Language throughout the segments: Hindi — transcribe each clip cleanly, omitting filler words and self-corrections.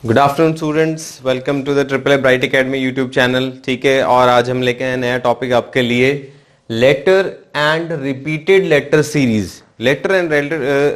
Good afternoon students, welcome to the triple A bright academy YouTube channel. ठीक है, और आज हम लेके आए नया टॉपिक आपके लिए, letter and repeated letter series. Letter and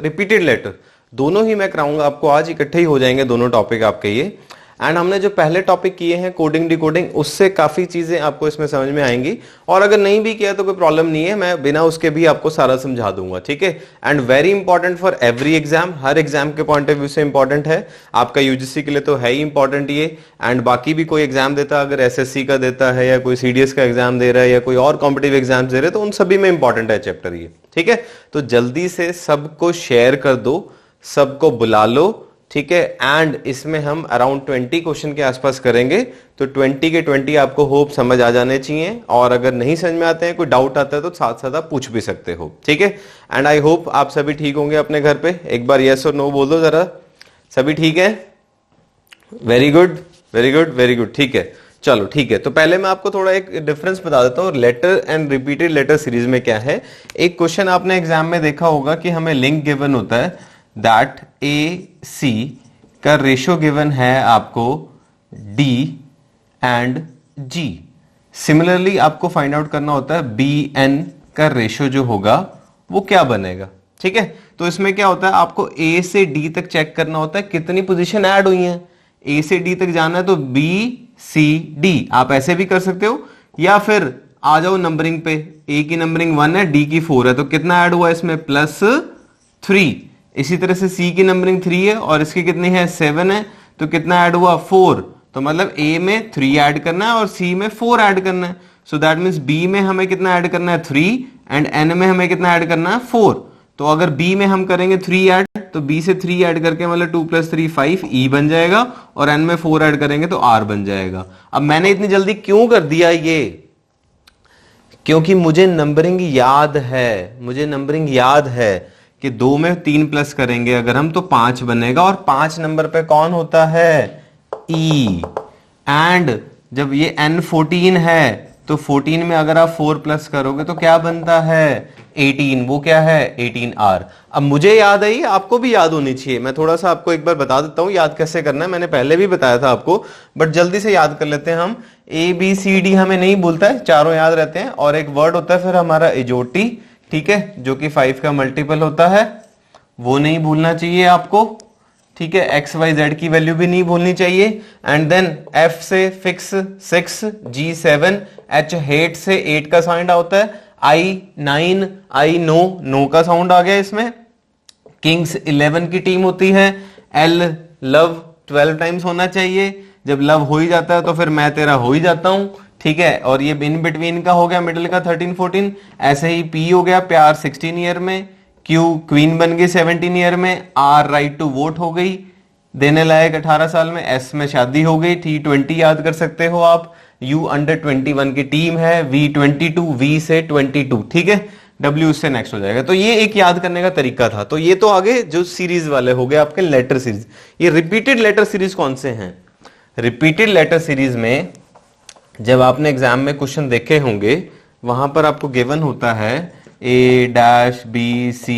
repeated letter दोनों ही मैं कराऊंगा आपको, आज इकट्ठे ही हो जाएंगे दोनों टॉपिक आपके ये। एंड हमने जो पहले टॉपिक किए हैं कोडिंग डिकोडिंग, उससे काफी चीजें आपको इसमें समझ में आएंगी, और अगर नहीं भी किया तो कोई प्रॉब्लम नहीं है, मैं बिना उसके भी आपको सारा समझा दूंगा। ठीक है, and very important for every exam, her exam के पॉइंट ऑफ व्यू से इंपॉर्टेंट है। आपका यूजीसी के लिए तो है ही इंपॉर्टेंट ये, एंड बाकी भी कोई एग्जाम देता, अगर एसएससी का देता है या कोई सीडीएस का एग्जाम दे रहा है या कोई और कॉम्पिटिटिव एग्जाम दे रहे हैं, तो उन सभी में इंपॉर्टेंट है चैप्टर ये। ठीक है, तो जल्दी से सबको शेयर कर दो, सबको बुला लो। ठीक है, एंड इसमें हम अराउंड 20 क्वेश्चन के आसपास करेंगे, तो 20 के 20 आपको होप समझ आ जाने चाहिए, और अगर नहीं समझ में आते हैं, कोई डाउट आता है तो साथ साथ आप पूछ भी सकते हो। ठीक है, एंड आई होप आप सभी ठीक होंगे अपने घर पे। एक बार यस और नो बोल दो जरा, सभी ठीक है? Very good very good very good. ठीक है, चलो ठीक है, तो पहले मैं आपको थोड़ा एक डिफरेंस बता देता हूँ letter and repeated letter series में क्या है। एक क्वेश्चन आपने एग्जाम में देखा होगा कि हमें लिंक गिवन होता है दैट ए सी का रेशो गिवन है आपको डी एंड जी। सिमिलरली आपको फाइंड आउट करना होता है बी एन का रेशो जो होगा वो क्या बनेगा। ठीक है, तो इसमें क्या होता है, आपको ए से डी तक चेक करना होता है कितनी पोजीशन ऐड हुई है। ए से डी तक जाना है तो बी सी डी, आप ऐसे भी कर सकते हो, या फिर आ जाओ नंबरिंग पे। ए की नंबरिंग 1 है, डी की 4 है, तो कितना ऐड हुआ इसमें, +3। इसी तरह से सी की नंबरिंग 3 है और इसकी कितनी है, 7 है, तो कितना ऐड हुआ, 4। तो मतलब ए में 3 ऐड करना है और सी में 4 ऐड करना है। सो दैट मीन्स बी में हमें कितना ऐड करना है, 3, एंड एन में हमें कितना ऐड करना है, 4। तो अगर बी में हम करेंगे 3 ऐड, तो बी से 3 ऐड करके मतलब 2 + 3 5 ई बन जाएगा, और एन में 4 ऐड करेंगे तो आर बन जाएगा। अब मैंने इतनी जल्दी क्यों कर दिया ये, क्योंकि मुझे नंबरिंग याद है, मुझे नंबरिंग याद है कि 2 में 3 प्लस करेंगे अगर हम तो 5 बनेगा, और 5 नंबर पे कौन होता है, ई। एंड जब ये n 14 है तो 14 में अगर आप 4 प्लस करोगे तो क्या बनता है, 18। वो क्या है, 18R। अब मुझे याद है, आपको भी याद होनी चाहिए। मैं थोड़ा सा आपको एक बार बता देता हूं याद कैसे करना है, मैंने पहले भी बताया था आपको, बट जल्दी से याद कर लेते हैं हम। ABCD हमें नहीं भूलता है, चारों याद रहते हैं, और एक वर्ड होता है फिर हमारा एजोटी, ठीक है, जो कि 5 का मल्टीपल होता है, वो नहीं भूलना चाहिए आपको। ठीक है, एक्स वाई जेड की वैल्यू भी नहीं भूलनी चाहिए। एंड देन एफ से फिक्स 6, G 7, H हेट से 8 का साउंड होता है, I 9, I नो का साउंड आ गया इसमें। किंग्स 11 की टीम होती है, L लव 12 टाइम्स होना चाहिए। जब लव हो ही जाता है तो फिर मैं तेरा हो ही जाता हूं। ठीक है, और ये इन बिटवीन का हो गया, मिडिल का 13 14। ऐसे ही P हो गया प्यार 16 ईयर में, Q क्वीन बन गई 17 ईयर में, R राइट टू वोट हो गई, देने लायक 18 साल में, S में शादी हो गई, T 20 याद कर सकते हो आप, U अंडर 21 की टीम है, V 22, V से 22। ठीक है, W उससे नेक्स्ट हो जाएगा। तो ये एक याद करने का तरीका था। तो ये तो आगे जो सीरीज वाले हो गए आपके लेटर सीरीज। ये रिपीटेड लेटर सीरीज कौन से हैं, रिपीटेड लेटर सीरीज में जब आपने एग्जाम में क्वेश्चन देखे होंगे, वहां पर आपको गिवन होता है A-B-C-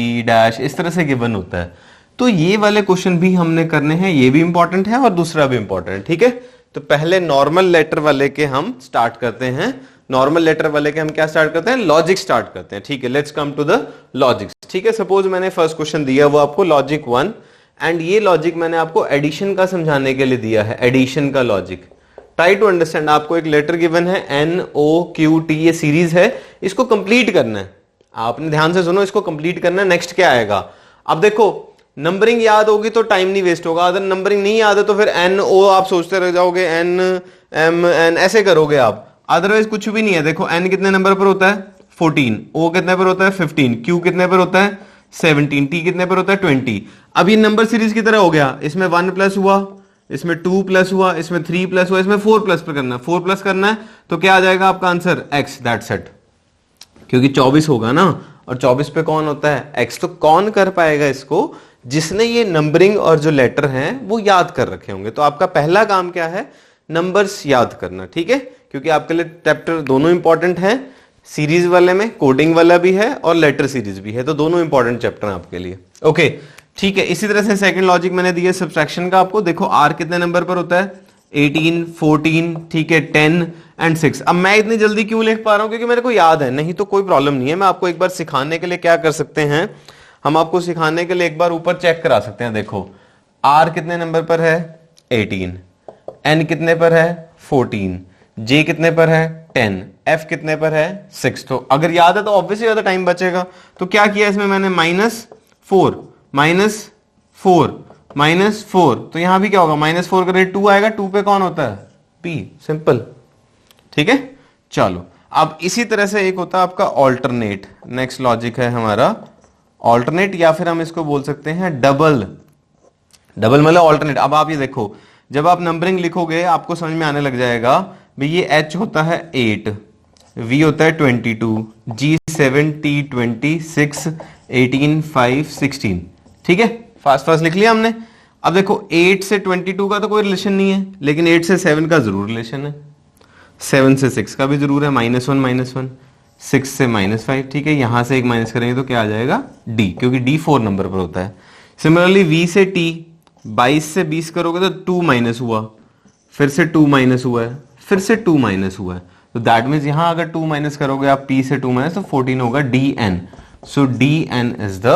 इस तरह से गिवन होता है। तो ये वाले क्वेश्चन भी हमने करने हैं, ये भी इंपॉर्टेंट है और दूसरा भी इंपॉर्टेंट है। ठीक है, तो पहले नॉर्मल लेटर वाले के हम स्टार्ट करते हैं। नॉर्मल लेटर वाले के हम क्या स्टार्ट करते हैं, लॉजिक स्टार्ट करते हैं। ठीक है, let's come to the logics. ठीक है, सपोज मैंने फर्स्ट क्वेश्चन दिया वो आपको लॉजिक 1, एंड ये लॉजिक मैंने आपको एडिशन का समझाने के लिए दिया है, एडिशन का लॉजिक। ट्राई टू अंडरस्टैंड, आपको एक लेटर गिवन है NOQT, ये सीरीज है, इसको कंप्लीट करना है। आपने ध्यान से सुनो, इसको कंप्लीट करना है। नेक्स्ट क्या आएगा, अब देखो नंबरिंग याद होगी तो टाइम नहीं वेस्ट होगा, अगर नंबरिंग नहीं याद है तो फिर NO आप सोचते रह जाओगे, NMN ऐसे करोगे आप, अदरवाइज कुछ भी नहीं है। देखो N कितने नंबर पर होता है, 14, O कितने पर होता है, 15, Q कितने पर होता है, 17, T कितने पर होता है, 20। अब ये नंबर सीरीज की तरह हो गया, इसमें 1 प्लस हुआ, इसमें 2 प्लस हुआ, इसमें 3 प्लस हुआ, इसमें 4 प्लस पर करना है। 4 प्लस करना है तो क्या आ जाएगा आपका आंसर, X, दैट्स इट, क्योंकि 24 होगा ना, और 24 पे कौन होता है, X। तो कौन कर पाएगा इसको, जिसने ये नंबरिंग और जो लेटर हैं वो याद कर रखे होंगे। तो आपका पहला काम क्या है, नंबर्स याद करना। ठीक है, क्योंकि आपके लिए चैप्टर दोनों इंपॉर्टेंट हैं, सीरीज वाले में कोडिंग वाला भी है और लेटर सीरीज भी है, तो दोनों इंपॉर्टेंट चैप्टर हैं आपके लिए। ओके, ठीक है, इसी तरह से सेकंड लॉजिक मैंने दिया सब्ट्रैक्शन का आपको। देखो आर कितने नंबर पर होता है, 18, 14, ठीक है, 10 एंड 6। अब मैं इतनी जल्दी क्यों लिख पा रहा हूं, क्योंकि मेरे को याद है, नहीं तो कोई प्रॉब्लम नहीं है। मैं आपको एक बार सिखाने के लिए क्या कर सकते हैं, हम आपको सिखाने के लिए एक बार ऊपर चेक करा सकते हैं। देखो आर कितने नंबर पर है, 18, एन कितने पर है, 14, जे कितने पर है, 10, एफ कितने पर है, 6। तो अगर याद है तो ऑब्वियसली ज्यादा टाइम बचेगा। तो क्या किया इसमें मैंने, -4 -4 तो यहां भी क्या होगा, -4 का रेट 2 आएगा। 2 पे कौन होता है, पी, सिंपल। ठीक है, चलो अब इसी तरह से एक होता है आपका ऑल्टरनेट। नेक्स्ट लॉजिक है हमारा ऑल्टरनेट, या फिर हम इसको बोल सकते हैं डबल। डबल मतलब ऑल्टरनेट। अब आप ये देखो, जब आप नंबरिंग लिखोगे आपको समझ में आने लग जाएगा भाई। ये H होता है 8, V होता है 22, G 7, T 20, 6, 18, 5, 16। ठीक है, फास्ट फास्ट लिख लिया हमने। अब देखो 8 से 22 का तो कोई रिलेशन नहीं है, लेकिन 8 से 7 का जरूर रिलेशन है, 7 से 6 का भी जरूर है, -1, 6 से -5। ठीक है, यहां से एक माइनस करेंगे तो क्या आ जाएगा, D, क्योंकि D 4 नंबर पर होता है। सिमिलरली V से T, 22 से 20 करोगे तो 2 माइनस हुआ, फिर से 2 माइनस हुआ है, फिर से 2 माइनस हुआ है। तो दैट मीन्स यहां अगर 2 माइनस करोगे आप P से 2 माइनस, तो 14 होगा, DN। So DN is the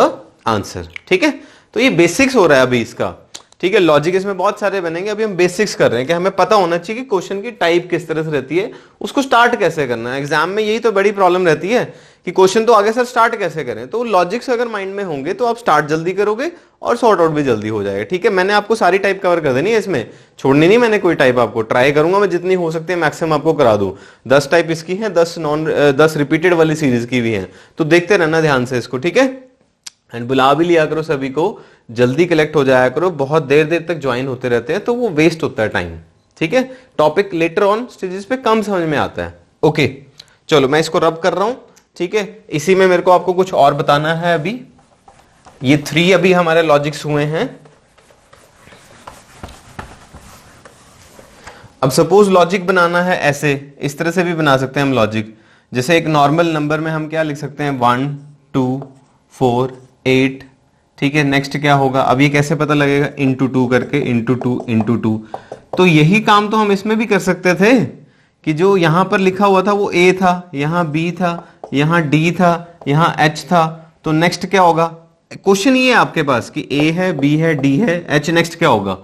answer. ठीक है, तो ये बेसिक्स हो रहा है अभी इसका। ठीक है, लॉजिक इसमें बहुत सारे बनेंगे, अभी हम बेसिक्स कर रहे हैं कि हमें पता होना चाहिए कि क्वेश्चन की टाइप किस तरह से रहती है, उसको स्टार्ट कैसे करना है। एग्जाम में यही तो बड़ी प्रॉब्लम रहती है कि क्वेश्चन तो आगे सर स्टार्ट कैसे करें। तो लॉजिक्स अगर माइंड में होंगे तो आप स्टार्ट जल्दी करोगे और सॉर्ट आउट भी जल्दी हो जाएगा। ठीक है, मैंने आपको सारी टाइप कवर कर देनी है, इसमें छोड़नी नहीं मैंने कोई टाइप। आपको ट्राई करूंगा मैं जितनी हो सकती है मैक्सिमम आपको करा दूं। 10 टाइप इसकी है, 10 रिपीटेड वाली सीरीज की भी है, तो देखते रहना ध्यान से इसको। ठीक है, एंड बुला भी लिया करो सभी को, जल्दी कलेक्ट हो जाया करो। बहुत देर देर तक ज्वाइन होते रहते हैं तो वो वेस्ट होता है टाइम। ठीक है, टॉपिक लेटर ऑन स्टेजेस पे कम समझ में आता है। ओके, चलो मैं इसको रब कर रहा हूं। ठीक है, इसी में मेरे को आपको कुछ और बताना है। अभी ये 3 अभी हमारे लॉजिक्स हुए हैं। अब सपोज लॉजिक बनाना है ऐसे, इस तरह से भी बना सकते हैं हम लॉजिक। जैसे एक नॉर्मल नंबर में हम क्या लिख सकते हैं, 1, 2, 4, 8। ठीक है, नेक्स्ट क्या होगा, अब ये कैसे पता लगेगा, इंटू 2 करके, इंटू 2 इंटू 2। तो यही काम तो हम इसमें भी कर सकते थे कि जो यहां पर लिखा हुआ था वो A था, यहां B था, यहां D था, यहां H था। तो नेक्स्ट क्या होगा, क्वेश्चन ये है आपके पास कि A है, B है, D है, H, नेक्स्ट क्या होगा।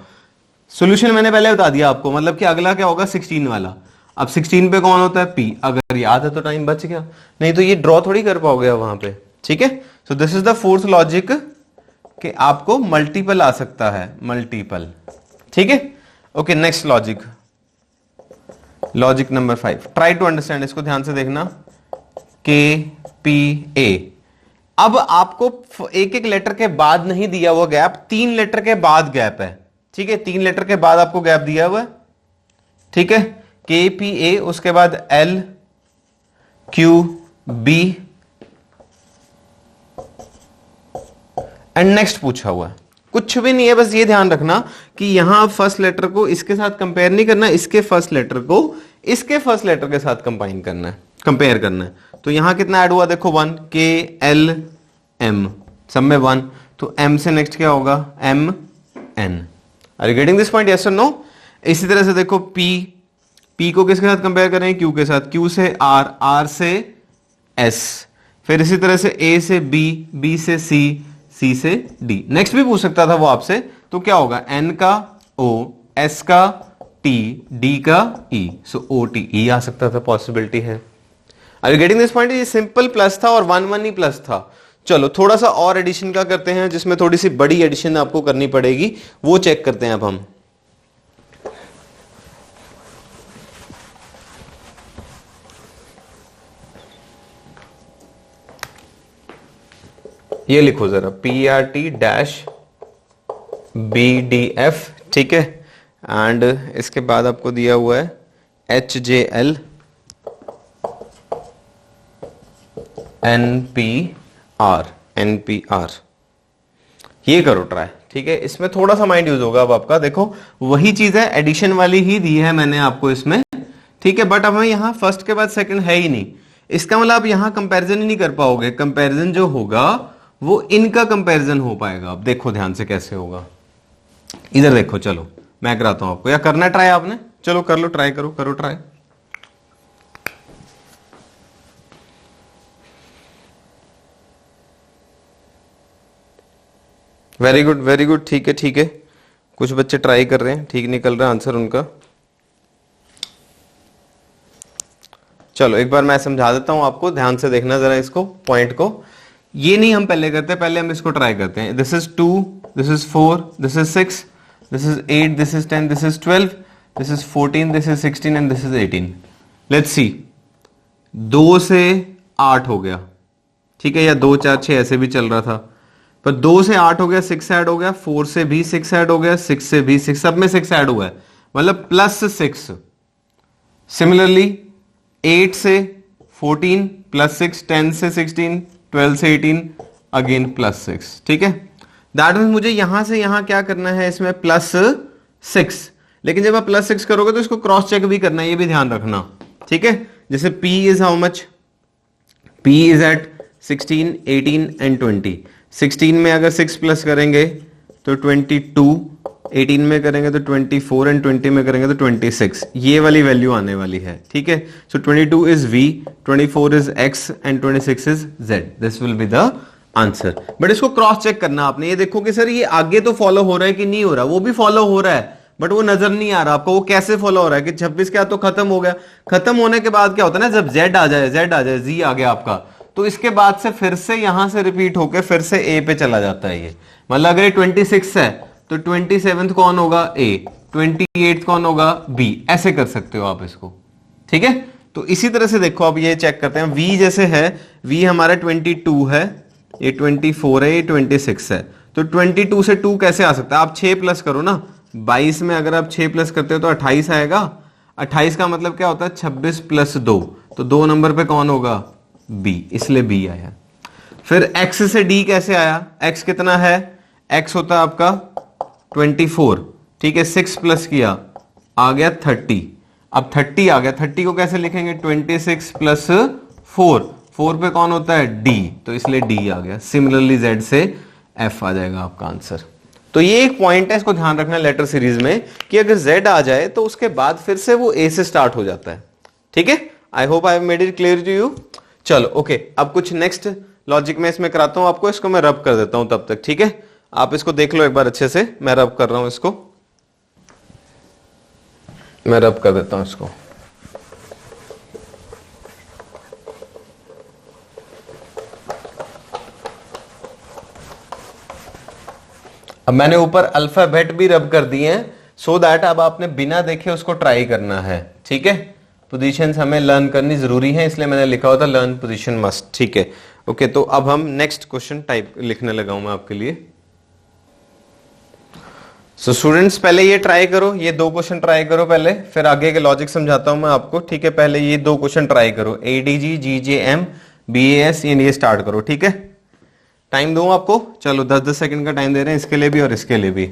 सोल्यूशन मैंने पहले बता दिया आपको, मतलब कि अगला क्या होगा, 16 वाला। अब 16 पे कौन होता है, P। अगर याद है तो टाइम बच गया, नहीं तो ये ड्रॉ थोड़ी कर पाओगे वहां पे। ठीक है, so this is the fourth logic कि आपको मल्टीपल आ सकता है, मल्टीपल। ठीक है, okay, next logic, logic number 5। Try to understand, इसको ध्यान से देखना। KPA। अब आपको एक एक लेटर के बाद नहीं दिया हुआ गैप, 3 लेटर के बाद गैप है। ठीक है, 3 लेटर के बाद आपको गैप दिया हुआ है। ठीक है, KPA, उसके बाद LQB एंड नेक्स्ट पूछा हुआ है। कुछ भी नहीं है, बस ये ध्यान रखना कि यहां फर्स्ट लेटर को इसके साथ कंपेयर नहीं करना, इसके फर्स्ट लेटर को इसके फर्स्ट लेटर के साथ कंबाइन करना है, कंपेयर करना है। तो यहां कितना ऐड हुआ, देखो 1, KLM, सब में 1। तो M से नेक्स्ट क्या होगा, MN। Are you getting this point, yes और नो। इसी तरह से देखो P को किसके साथ कंपेयर करें, Q के साथ, Q से R, R से S। फिर इसी तरह से A से B, B से C, C से D। नेक्स्ट भी पूछ सकता था वो आपसे, तो क्या होगा, N का O, S का T, D का E। सो OTE आ सकता था, पॉसिबिलिटी है। Are you getting this point. ये सिंपल प्लस था और 1 1 ही प्लस था। चलो थोड़ा सा और एडिशन का करते हैं, जिसमें थोड़ी सी बड़ी एडिशन आपको करनी पड़ेगी, वो चेक करते हैं अब हम। ये लिखो जरा, PRT-BDF। ठीक है, एंड इसके बाद आपको दिया हुआ है HJL NPR। ये करो ट्राई। ठीक है, इसमें थोड़ा सा माइंड यूज होगा अब आपका। देखो वही चीज है, एडिशन वाली ही दी है मैंने आपको इसमें। ठीक है, बट अब हमें यहां फर्स्ट के बाद सेकंड है ही नहीं, इसका मतलब आप यहां कंपैरिजन ही नहीं कर पाओगे। कंपैरिजन जो होगा वो इनका कंपैरिजन हो पाएगा। अब देखो ध्यान से कैसे होगा, इधर देखो, चलो मैं कराता हूं आपको, या करना ट्राई आपने, चलो कर लो, ट्राई करो, करो try. Very good, very good, ठीक है ठीक है, कुछ बच्चे ट्राई कर रहे हैं, ठीक निकल रहा है आंसर उनका। चलो एक बार मैं समझा देता हूं आपको, ध्यान से देखना जरा इसको, पॉइंट को। ये नहीं हम पहले करते, पहले हम इसको ट्राई करते हैं। This is 2, this is 4, this is 6, this is 8, this is 10, this is 12, this is 14, this is 16 and this is 18। Let's see, 2 से 8 हो गया, ठीक है, या 2 4 6 ऐसे भी चल रहा था, पर 2 से 8 हो गया, 6 ऐड हो गया, 4 से भी 6 ऐड हो गया, 6 से भी 6, सब में 6 ऐड हुआ है, मतलब +6। सिमिलरली 8 से 14 +6, 10 से 16, 12 से 18 अगेन +6, ठीक है। दैट मीन्स मुझे यहां से यहां क्या करना है, इसमें +6, लेकिन जब आप +6 करोगे तो इसको क्रॉस चेक भी करना है, ये भी ध्यान रखना, ठीक है। जैसे P is how much, P is at 16, 18 and 20। 16 में अगर 6 प्लस करेंगे तो 22, 18 में करेंगे तो 24 एंड 20 में करेंगे तो 26, ये वाली वैल्यू आने वाली है, ठीक है। सो 22 is V, 24 is X and 26 is Z। This will be the answer. But इसको क्रॉस चेक करना आपने, ये देखो कि सर ये आगे तो फॉलो हो रहा है कि नहीं हो रहा, वो भी फॉलो हो रहा है बट वो नजर नहीं आ रहा आपको, वो कैसे फॉलो हो रहा है कि 26 क्या तो खत्म हो गया, खत्म होने के बाद क्या होता है ना, जब Z आ जाए, Z आ गया आपका, तो इसके बाद से फिर से यहां से रिपीट होकर फिर से A पे चला जाता है ये। मतलब अगर ये 26 है तो 27th कौन होगा, A, 28th कौन होगा, B, ऐसे कर सकते हो आप इसको, ठीक है। तो इसी तरह से देखो, अब ये चेक करते हैं, V जैसे है, V हमारा 22 है, ये 24 है, ये 26 है, तो 22 से 2 कैसे आ सकता है, आप 6 प्लस करो ना, 22 में अगर आप 6 प्लस करते हो तो 28 आएगा। 28 का मतलब क्या होता है, 26 + 2, तो 2 नंबर पे कौन होगा, B, इसलिए B आया। फिर X से D कैसे आया, X कितना है, X होता है आपका 24, ठीक है, 6 प्लस किया आ गया 30, अब 30 आ गया, 30 को कैसे लिखेंगे, 26 + 4, 4 पे कौन होता है, D, तो इसलिए D आ गया। सिमिलरली Z से F आ जाएगा आपका आंसर। तो ये एक पॉइंट है, इसको ध्यान रखना लेटर सीरीज में, कि अगर Z आ जाए तो उसके बाद फिर से वो A से स्टार्ट हो जाता है, ठीक है। I hope I have made it clear to you. चलो ओके, अब कुछ नेक्स्ट लॉजिक में इसमें कराता हूं आपको, इसको मैं रब कर देता हूं तब तक, ठीक है। आप इसको देख लो एक बार अच्छे से, मैं रब कर रहा हूं इसको, मैं रब कर देता हूं इसको। अब मैंने ऊपर अल्फाबेट भी रब कर दिए हैं, सो दैट अब आपने बिना देखे उसको ट्राई करना है, ठीक है। पोजीशंस हमें लर्न करनी जरूरी है, इसलिए मैंने लिखा होता लर्न पोजीशन मस्ट, ठीक है। ओके, तो अब हम नेक्स्ट क्वेश्चन टाइप लिखने लगा हूं मैं आपके लिए। सो स्टूडेंट्स पहले ये ट्राई करो, ये 2 क्वेश्चन ट्राई करो पहले, फिर आगे के लॉजिक समझाता हूं मैं आपको, ठीक है। पहले ये 2 क्वेश्चन ट्राई करो, ADG GJM BAS, ये स्टार्ट करो, ठीक है। टाइम दूं आपको, चलो 10-10 सेकंड का टाइम दे रहे हैं, इसके लिए भी और इसके लिए भी।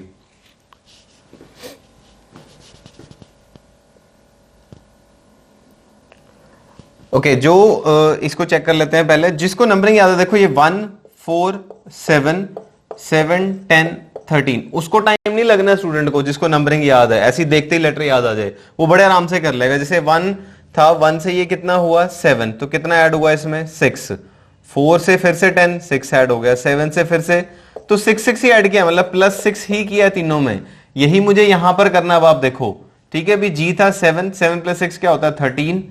ओके, जो इसको चेक कर लेते हैं पहले, जिसको नंबरिंग याद है, देखो ये 1 4 7 7 10 13, उसको टाइम नहीं लगना स्टूडेंट को, जिसको नंबरिंग याद है, ऐसी देखते ही लेटर याद आ जाए, वो बड़े आराम से कर लेगा। जैसे 1 था, 1 से ये कितना हुआ 7, तो कितना ऐड हुआ इसमें 6, 4 से फिर से 10, 6 ऐड हो गया, 7 से फिर से, तो 6 ही ऐड किया, मतलब +6 ही किया तीनों में। यही मुझे यहां पर करना, अब आप देखो, ठीक है। अभी G था 7, 7 + 6 क्या होता है 13,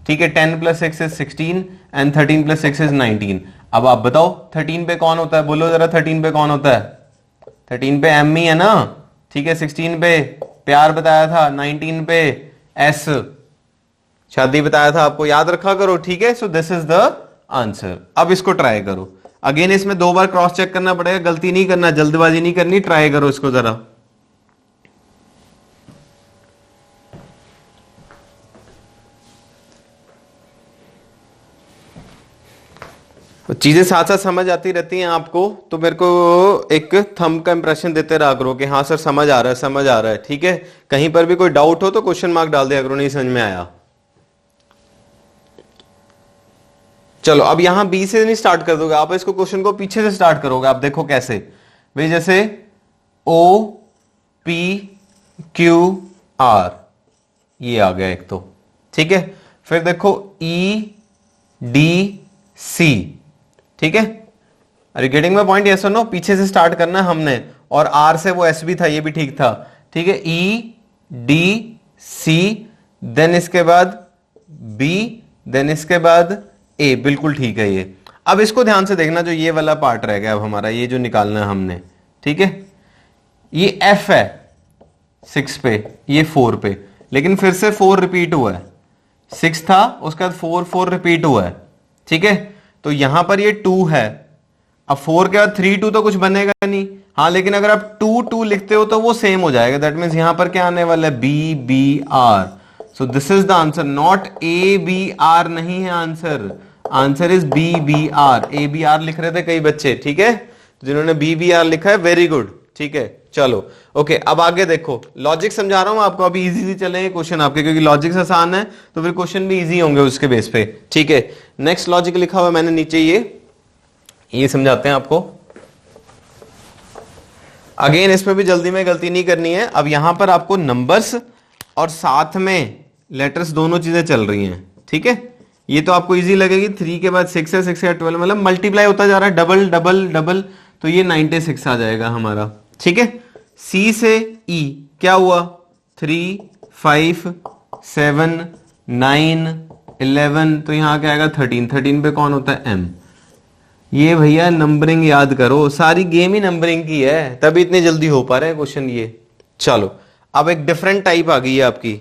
ठीक है। 10 + 6 इज 16 एंड 13 + 6 इज 19। अब आप बताओ 13 पे कौन होता है, बोलो जरा 13 पे कौन होता है, 13 पे M ही है ना, ठीक है। 16 पे प्यार बताया था, 19 पे S शादी बताया था आपको, याद रखा करो, ठीक है। So this is the answer. अब इसको ट्राई करो, अगेन इसमें 2 बार क्रॉस चेक करना पड़ेगा, गलती नहीं करना, जल्दबाजी नहीं करनी, ट्राई करो इसको जरा। चीजें साथ साथ समझ आती रहती हैं आपको, तो मेरे को एक थंब का इंप्रेशन देते रहा करो कि हाँ सर समझ आ रहा है, समझ आ रहा है, ठीक है। कहीं पर भी कोई डाउट हो तो क्वेश्चन मार्क डाल दिया करो, नहीं समझ में आया। चलो अब यहां बी से नहीं स्टार्ट कर दोगे आप, इसको क्वेश्चन को पीछे से स्टार्ट करोगे। आप देखो कैसे भाई, जैसे ओ पी क्यू आर ये आ गया एक तो, ठीक है। फिर देखो ई डी सी, ठीक है। Are you getting my point? Yes और नो? पीछे से स्टार्ट करना है हमने, और आर से वो एस भी था, ये भी ठीक था, ठीक है। ई डी सी, देन इसके बाद बी, देन इसके बाद ए, बिल्कुल ठीक है ये। अब इसको ध्यान से देखना, जो ये वाला पार्ट रह गया अब हमारा, ये जो निकालना है हमने, ठीक है। ये एफ है 6 पे, ये 4 पे, लेकिन फिर से 4 रिपीट हुआ है। 6 था, उसके बाद 4 रिपीट हुआ है, ठीक है। तो यहां पर ये 2 है, अब 4 के बाद 3 2 तो कुछ बनेगा नहीं, हाँ, लेकिन अगर आप 2 2 लिखते हो तो वो सेम हो जाएगा। दैट मीन्स यहां पर क्या आने वाला है? B B R. So this is the answer, not A B R नहीं है answer, answer is B B R. A B R लिख रहे थे कई बच्चे, ठीक है, जिन्होंने बी बी आर लिखा है, वेरी गुड, ठीक है। चलो ओके, अब आगे देखो, लॉजिक समझा रहा हूं आपको, अभी इजी चलेंगे क्वेश्चन आपके, क्योंकि लॉजिक आसान है तो फिर क्वेश्चन भी इजी होंगे उसके बेस पे, ठीक है। नेक्स्ट लॉजिक लिखा हुआ है मैंने नीचे, ये समझाते हैं आपको। अगेन इसमें भी जल्दी में गलती नहीं करनी है। अब यहां पर आपको नंबर्स और साथ में लेटर्स दोनों चीजें चल रही हैं, ठीक है। ये तो आपको इजी लगेगी, 3 के बाद 6 है, 6 है 12, मतलब मल्टीप्लाई होता जा रहा है, डबल डबल डबल, तो ये 96 आ जाएगा हमारा, ठीक है। सी से ई क्या हुआ? 3 5 7 9 11, तो यहां क्या आएगा? 13। 13 पे कौन होता है? एम। ये भैया नंबरिंग याद करो, सारी गेम ही नंबरिंग की है, तभी इतनी जल्दी हो पा रहे हैं क्वेश्चन ये। चलो अब एक डिफरेंट टाइप आ गई है आपकी,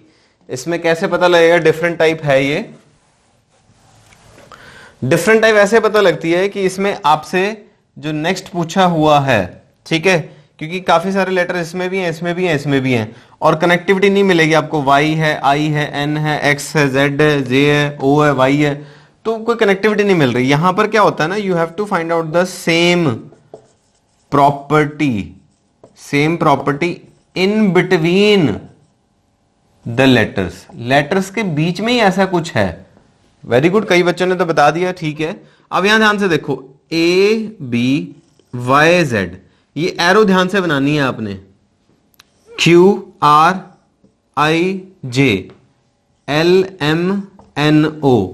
इसमें कैसे पता लगेगा डिफरेंट टाइप है ये? डिफरेंट टाइप ऐसे पता लगती है कि इसमें आपसे जो नेक्स्ट पूछा हुआ है, ठीक है, क्योंकि काफी सारे लेटर इसमें भी हैं, इसमें भी हैं, इसमें भी हैं, और कनेक्टिविटी नहीं मिलेगी आपको। वाई है, आई है, एन है, एक्स है, जेड है, जे है, ओ है, वाई है, तो कोई कनेक्टिविटी नहीं मिल रही। यहां पर क्या होता है ना, you have to find out the same property, same property in between the letters, letters के बीच में ही ऐसा कुछ है। वेरी गुड, कई बच्चों ने तो बता दिया, ठीक है। अब यहां ध्यान से देखो, ए बी वाई जेड, ये एरो ध्यान से बनानी है आपने। Q R I J L M N O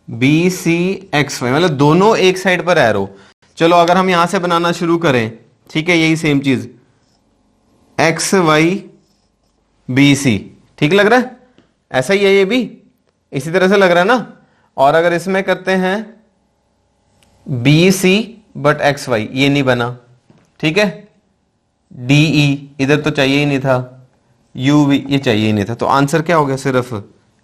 B C X Y, मतलब दोनों एक साइड पर एरो। चलो अगर हम यहां से बनाना शुरू करें, ठीक है, यही सेम चीज, एक्स वाई बी सी, ठीक लग रहा है? ऐसा ही है ये भी, इसी तरह से लग रहा है ना। और अगर इसमें करते हैं B C but X Y, ये नहीं बना, ठीक है। डी ई इधर तो चाहिए ही नहीं था, यू वी ये चाहिए ही नहीं था, तो आंसर क्या हो गया? सिर्फ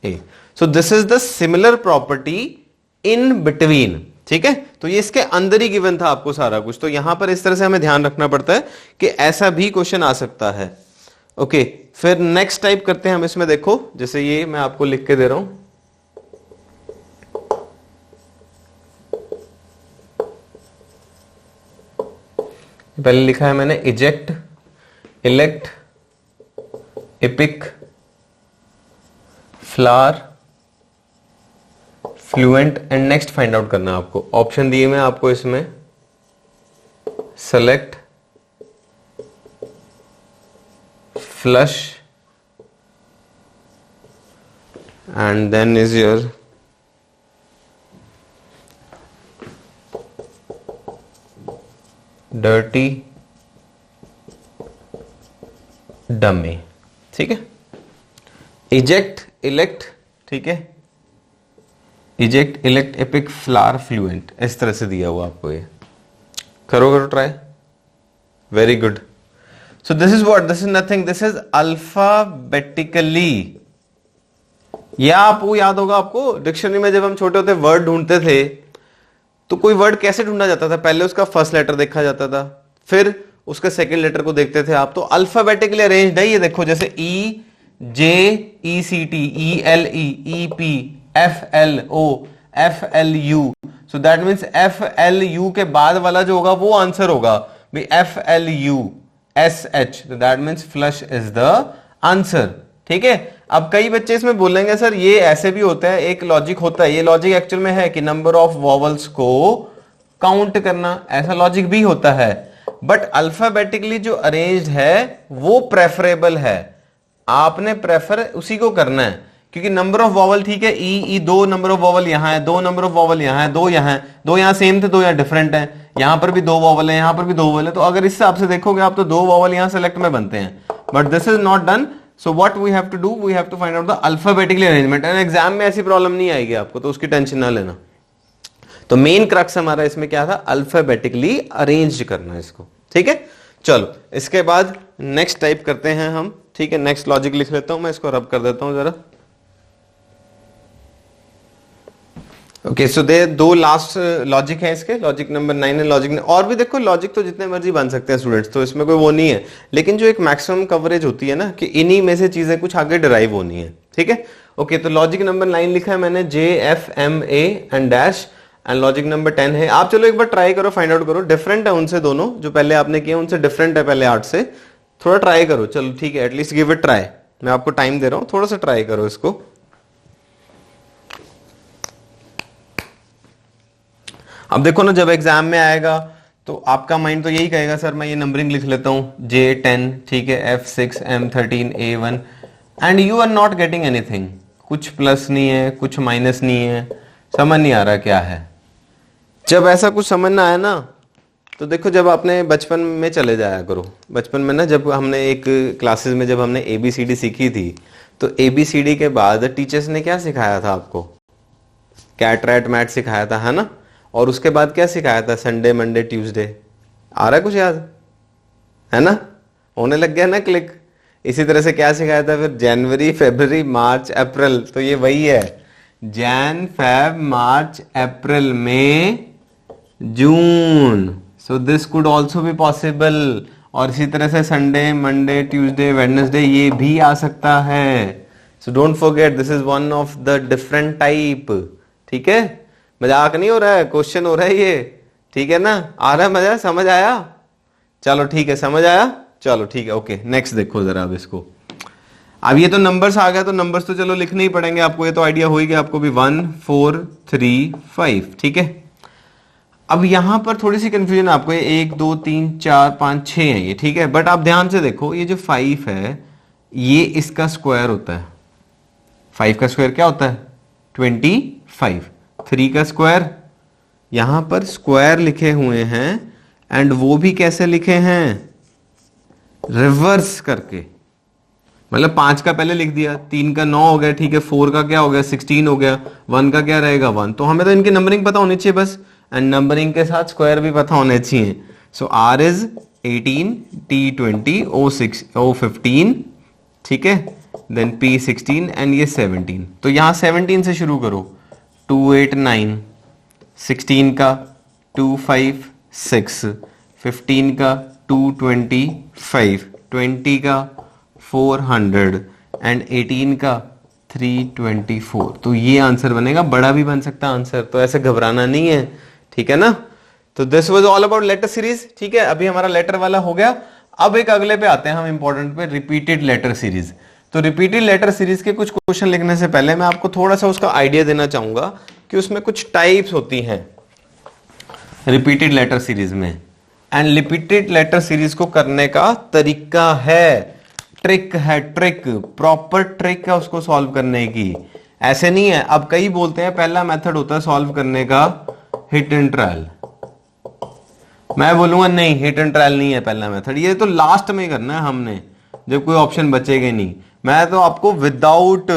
A. So this is the similar property in between, ठीक है। तो ये इसके अंदर ही गिवन था आपको सारा कुछ, तो यहां पर इस तरह से हमें ध्यान रखना पड़ता है कि ऐसा भी क्वेश्चन आ सकता है। ओके, फिर नेक्स्ट टाइप करते हैं हम इसमें। देखो जैसे ये मैं आपको लिख के दे रहा हूं, पहले लिखा है मैंने eject, elect, epic, flower, fluent and next find out करना है आपको। ऑप्शन दिए मैं आपको इसमें, select, flush and then is your dirty, dummy, ठीक है। इजेक्ट, इलेक्ट, ठीक है, eject, elect, epic, flower, fluent, इस तरह से दिया हुआ आपको। ये करो try, very good. So this is what, this is nothing, this is alphabetically. या आपको याद होगा, आपको डिक्शनरी में जब हम छोटे होते वर्ड ढूंढते थे तो कोई वर्ड कैसे ढूंढा जाता था? पहले उसका फर्स्ट लेटर देखा जाता था, फिर उसका सेकंड लेटर को देखते थे आप। तो अल्फाबेटिकली अरेंज्ड है ये, देखो जैसे E J E C T, E L E P, F L O, F L U. So that means F L U के बाद वाला जो होगा वो आंसर होगा भाई, F L U S H, that means flush is the answer, ठीक है। अब कई बच्चे इसमें बोलेंगे सर ये ऐसे भी होता है, एक लॉजिक होता है, ये लॉजिक एक्चुअल में है कि नंबर ऑफ वॉवल्स को काउंट करना, ऐसा लॉजिक भी होता है, बट अल्फाबेटिकली जो अरेंज्ड है वो प्रेफरेबल है, आपने प्रेफर उसी को करना है, क्योंकि नंबर ऑफ वॉवल ठीक है, ई दो नंबर ऑफ वॉवल यहां है, दो नंबर ऑफ वॉवल यहां है, दो यहां है, दो यहां सेम थे, दो यहां डिफरेंट है, यहां पर भी दो वॉवल है, यहां पर भी दो वॉवल है, तो अगर इस हिसाब से देखोगे आप तो दो वॉवल यहां सेलेक्ट में बनते हैं, but this is not done. So what we have to do, we have to find out the alphabetically arrangement, and exam में ऐसी प्रॉब्लम नहीं आएगी आपको, तो उसकी टेंशन ना लेना. तो मेन क्रक्स हमारा इसमें क्या था, अल्फाबेटिकली अरेंज करना इसको. ठीक है, चलो इसके बाद नेक्स्ट टाइप करते हैं हम. ठीक है, नेक्स्ट लॉजिक लिख लेता हूं मैं, इसको रब कर देता हूं जरा. ओके, सो दे दो लास्ट लॉजिक है इसके, लॉजिक नंबर 9 है लॉजिक. और भी देखो लॉजिक तो जितने मर्जी बन सकते हैं स्टूडेंट्स, तो इसमें कोई वो नहीं है, लेकिन जो एक मैक्सिमम कवरेज होती है ना कि इन्हीं में से चीजें कुछ आगे डिराइव होनी है. ठीक है, ओके, तो लॉजिक नंबर 9 लिखा है मैंने, JFMA and dash, and logic number 10 है. आप चलो एक बार ट्राई करो, फाइंड आउट करो, डिफरेंट है उनसे दोनों जो पहले आपने किए उनसे डिफरेंट है पहले 8 से, थोड़ा ट्राई करो. चलो ठीक है, एटलीस्ट गिव इट ट्राई, मैं आपको टाइम दे रहा हूं, थोड़ा सा ट्राई करो इसको. अब देखो ना, जब एग्जाम में आएगा तो आपका माइंड तो यही कहेगा सर मैं ये नंबरिंग लिख लेता हूं, J10, ठीक है, F6, M13, A1, and you are not getting anything. कुछ प्लस नहीं है, कुछ माइनस नहीं है, समझ नहीं आ रहा क्या है. जब ऐसा कुछ समझ ना आया ना, तो देखो जब आपने बचपन में चले जाया करो, बचपन में ना जब हमने एक क्लासेस में जब हमने ABCD सीखी थी, तो ABCD के बाद टीचर्स ने क्या सिखाया था आपको, कैट रैट मैट सिखाया था, है ना, और उसके बाद क्या सिखाया था, संडे मंडे ट्यूसडे. आ रहा है कुछ याद, है ना, होने लग गया ना क्लिक. इसी तरह से क्या सिखाया था फिर, जनवरी फरवरी मार्च अप्रैल, तो ये वही है, Jan Feb March April May June. So this could also be possible. और इसी तरह से संडे मंडे ट्यूसडे वेडनेसडे ये भी आ सकता है. So don't forget, this is one of the different type. ठीक है, मजाक नहीं हो रहा है, क्वेश्चन हो रहा है ये. ठीक है ना, आ रहा है मजा, समझ आया, चलो ठीक है, समझ आया, चलो ठीक है, ओके. नेक्स्ट देखो जरा अब इसको. अब ये तो नंबर्स आ गया, तो नंबर्स तो चलो लिखने ही पड़ेंगे आपको, ये तो आइडिया हो ही गया आपको भी, 1 4 3 5. ठीक है, अब यहां पर थोड़ी सी कंफ्यूजन आपको, ये 1 2 3 4 5 6 है ये. ठीक है, बट आप ध्यान से देखो, ये जो 5 है ये इसका स्क्वायर होता है. 5 का स्क्वायर क्या होता है, 25. 3 का स्क्वायर, यहां पर स्क्वायर लिखे हुए हैं, एंड वो भी कैसे लिखे हैं, रिवर्स करके. मतलब 5 का पहले लिख दिया, 3 का 9 हो गया, ठीक है, 4 का क्या हो गया, 16 हो गया, 1 का क्या रहेगा 1. तो हमें तो इनकी नंबरिंग पता होनी चाहिए बस, एंड नंबरिंग के साथ स्क्वायर भी पता होने चाहिए. सो R इज 18, T 20, O 15, ठीक है, देन P 16 एंड ये 17. तो यहां 17 से शुरू करो, 2 8 9, 16 का 2 5 6, 15 का 2 25, 20 का 400 एंड 18 का 324. तो ये आंसर बनेगा, बड़ा भी बन सकता है आंसर, तो ऐसे घबराना नहीं है. ठीक है ना, तो this was all about letter series. ठीक है, अभी हमारा लेटर वाला हो गया. अब एक अगले पे आते हैं हम, इंपॉर्टेंट पे, रिपीटेड लेटर सीरीज. तो रिपीटेड लेटर सीरीज के कुछ क्वेश्चन लिखने से पहले मैं आपको थोड़ा सा उसका आइडिया देना चाहूंगा कि उसमें कुछ टाइप्स होती हैं रिपीटेड लेटर सीरीज में, एंड रिपीटेड लेटर सीरीज को करने का तरीका है, ट्रिक है, ट्रिक, प्रॉपर ट्रिक है उसको सॉल्व करने की. ऐसे नहीं है, अब कई बोलते हैं पहला मेथड होता है सॉल्व करने का हिट एंड ट्रायल. मैं बोलूंगा नहीं, हिट एंड ट्रायल नहीं है पहला मेथड, ये तो लास्ट में करना है हमने, जब कोई ऑप्शन बचेगा नहीं. मैं तो आपको विदाउट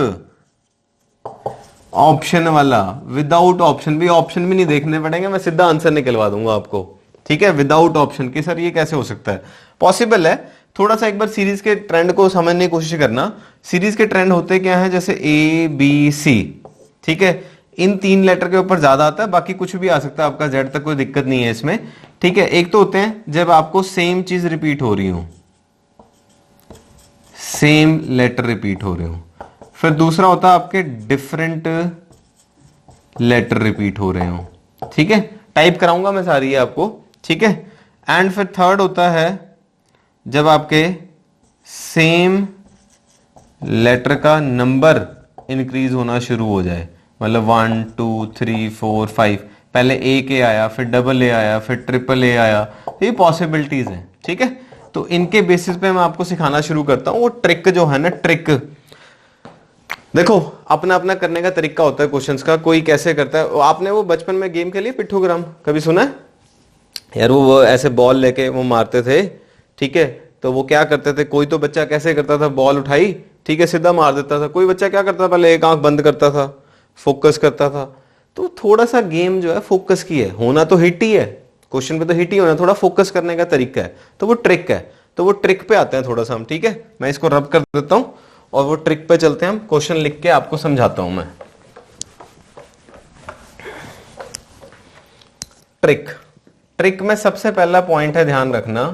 ऑप्शन वाला, विदाउट ऑप्शन भी नहीं देखने पड़ेंगे, मैं सीधा आंसर निकलवा दूंगा आपको. ठीक है, विदाउट ऑप्शन कि सर ये कैसे हो सकता है, पॉसिबल है. थोड़ा सा एक बार सीरीज के ट्रेंड को समझने की कोशिश करना. सीरीज के ट्रेंड होते क्या है, जैसे ABC, ठीक है, इन 3 लेटर के ऊपर ज्यादा आता है, बाकी कुछ भी आ सकता है आपका, Z तक कोई दिक्कत नहीं है इसमें. ठीक है, एक तो होते हैं जब आपको सेम चीज रिपीट हो रही हो, सेम लेटर रिपीट हो रहे हो. फिर दूसरा होता है आपके डिफरेंट लेटर रिपीट हो रहे हो. ठीक है, टाइप कराऊंगा मैं सारी आपको. ठीक है, एंड फिर थर्ड होता है जब आपके सेम लेटर का नंबर इंक्रीज होना शुरू हो जाए, मतलब 1 2 3 4 5, पहले ए के आया, फिर डबल ए आया, फिर ट्रिपल ए आया, ये पॉसिबिलिटीज हैं, ठीक है। तो इनके बेसिस पे मैं आपको सिखाना शुरू करता हूं। वो ट्रिक जो है ना, ट्रिक देखो अपना अपना करने का तरीका होता है क्वेश्चंस का, कोई कैसे करता है। आपने वो बचपन में गेम खेली पिट्ठूग्राम, कभी सुना है यार? वो ऐसे बॉल लेके वो मारते थे, ठीक है। तो वो क्या करते थे, कोई तो बच्चा कैसे करता था, बॉल उठाई, ठीक है, सीधा मार देता था। कोई बच्चा क्या करता था, पहले एक आंख बंद करता था, फोकस करता था। तो थोड़ा सा गेम जो है फोकस की है, होना तो हिट ही है, क्वेश्चन पे तो हिट ही होना, थोड़ा फोकस करने का तरीका है, तो वो ट्रिक है। तो वो ट्रिक पे आते हैं थोड़ा सा हम, ठीक है। मैं इसको रब कर देता हूं और वो ट्रिक पे चलते हैं हम। क्वेश्चन लिख के आपको समझाता हूं मैं। ट्रिक, ट्रिक में सबसे पहला पॉइंट है, ध्यान रखना,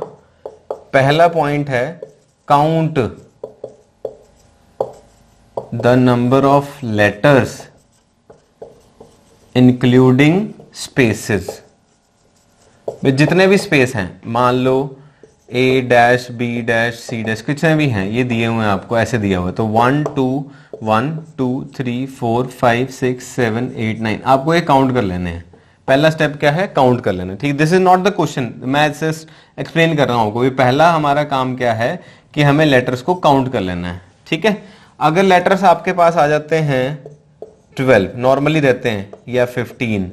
पहला पॉइंट है count the number of letters including spaces. जितने भी स्पेस हैं, मान लो A dash B dash C dash, कितने भी हैं ये दिए हुए हैं आपको, ऐसे दिया हुआ है। तो 1 2 3 4 5 6 7 8 9, आपको ये काउंट कर लेने हैं। पहला स्टेप क्या है, काउंट कर लेना, ठीक। This is not the question, मैं जस्ट एक्सप्लेन कर रहा हूं आपको। पहला हमारा काम क्या है कि हमें लेटर्स को काउंट कर लेना है, ठीक है। अगर लेटर्स आपके पास आ जाते हैं 12 नॉर्मली रहते हैं, या 15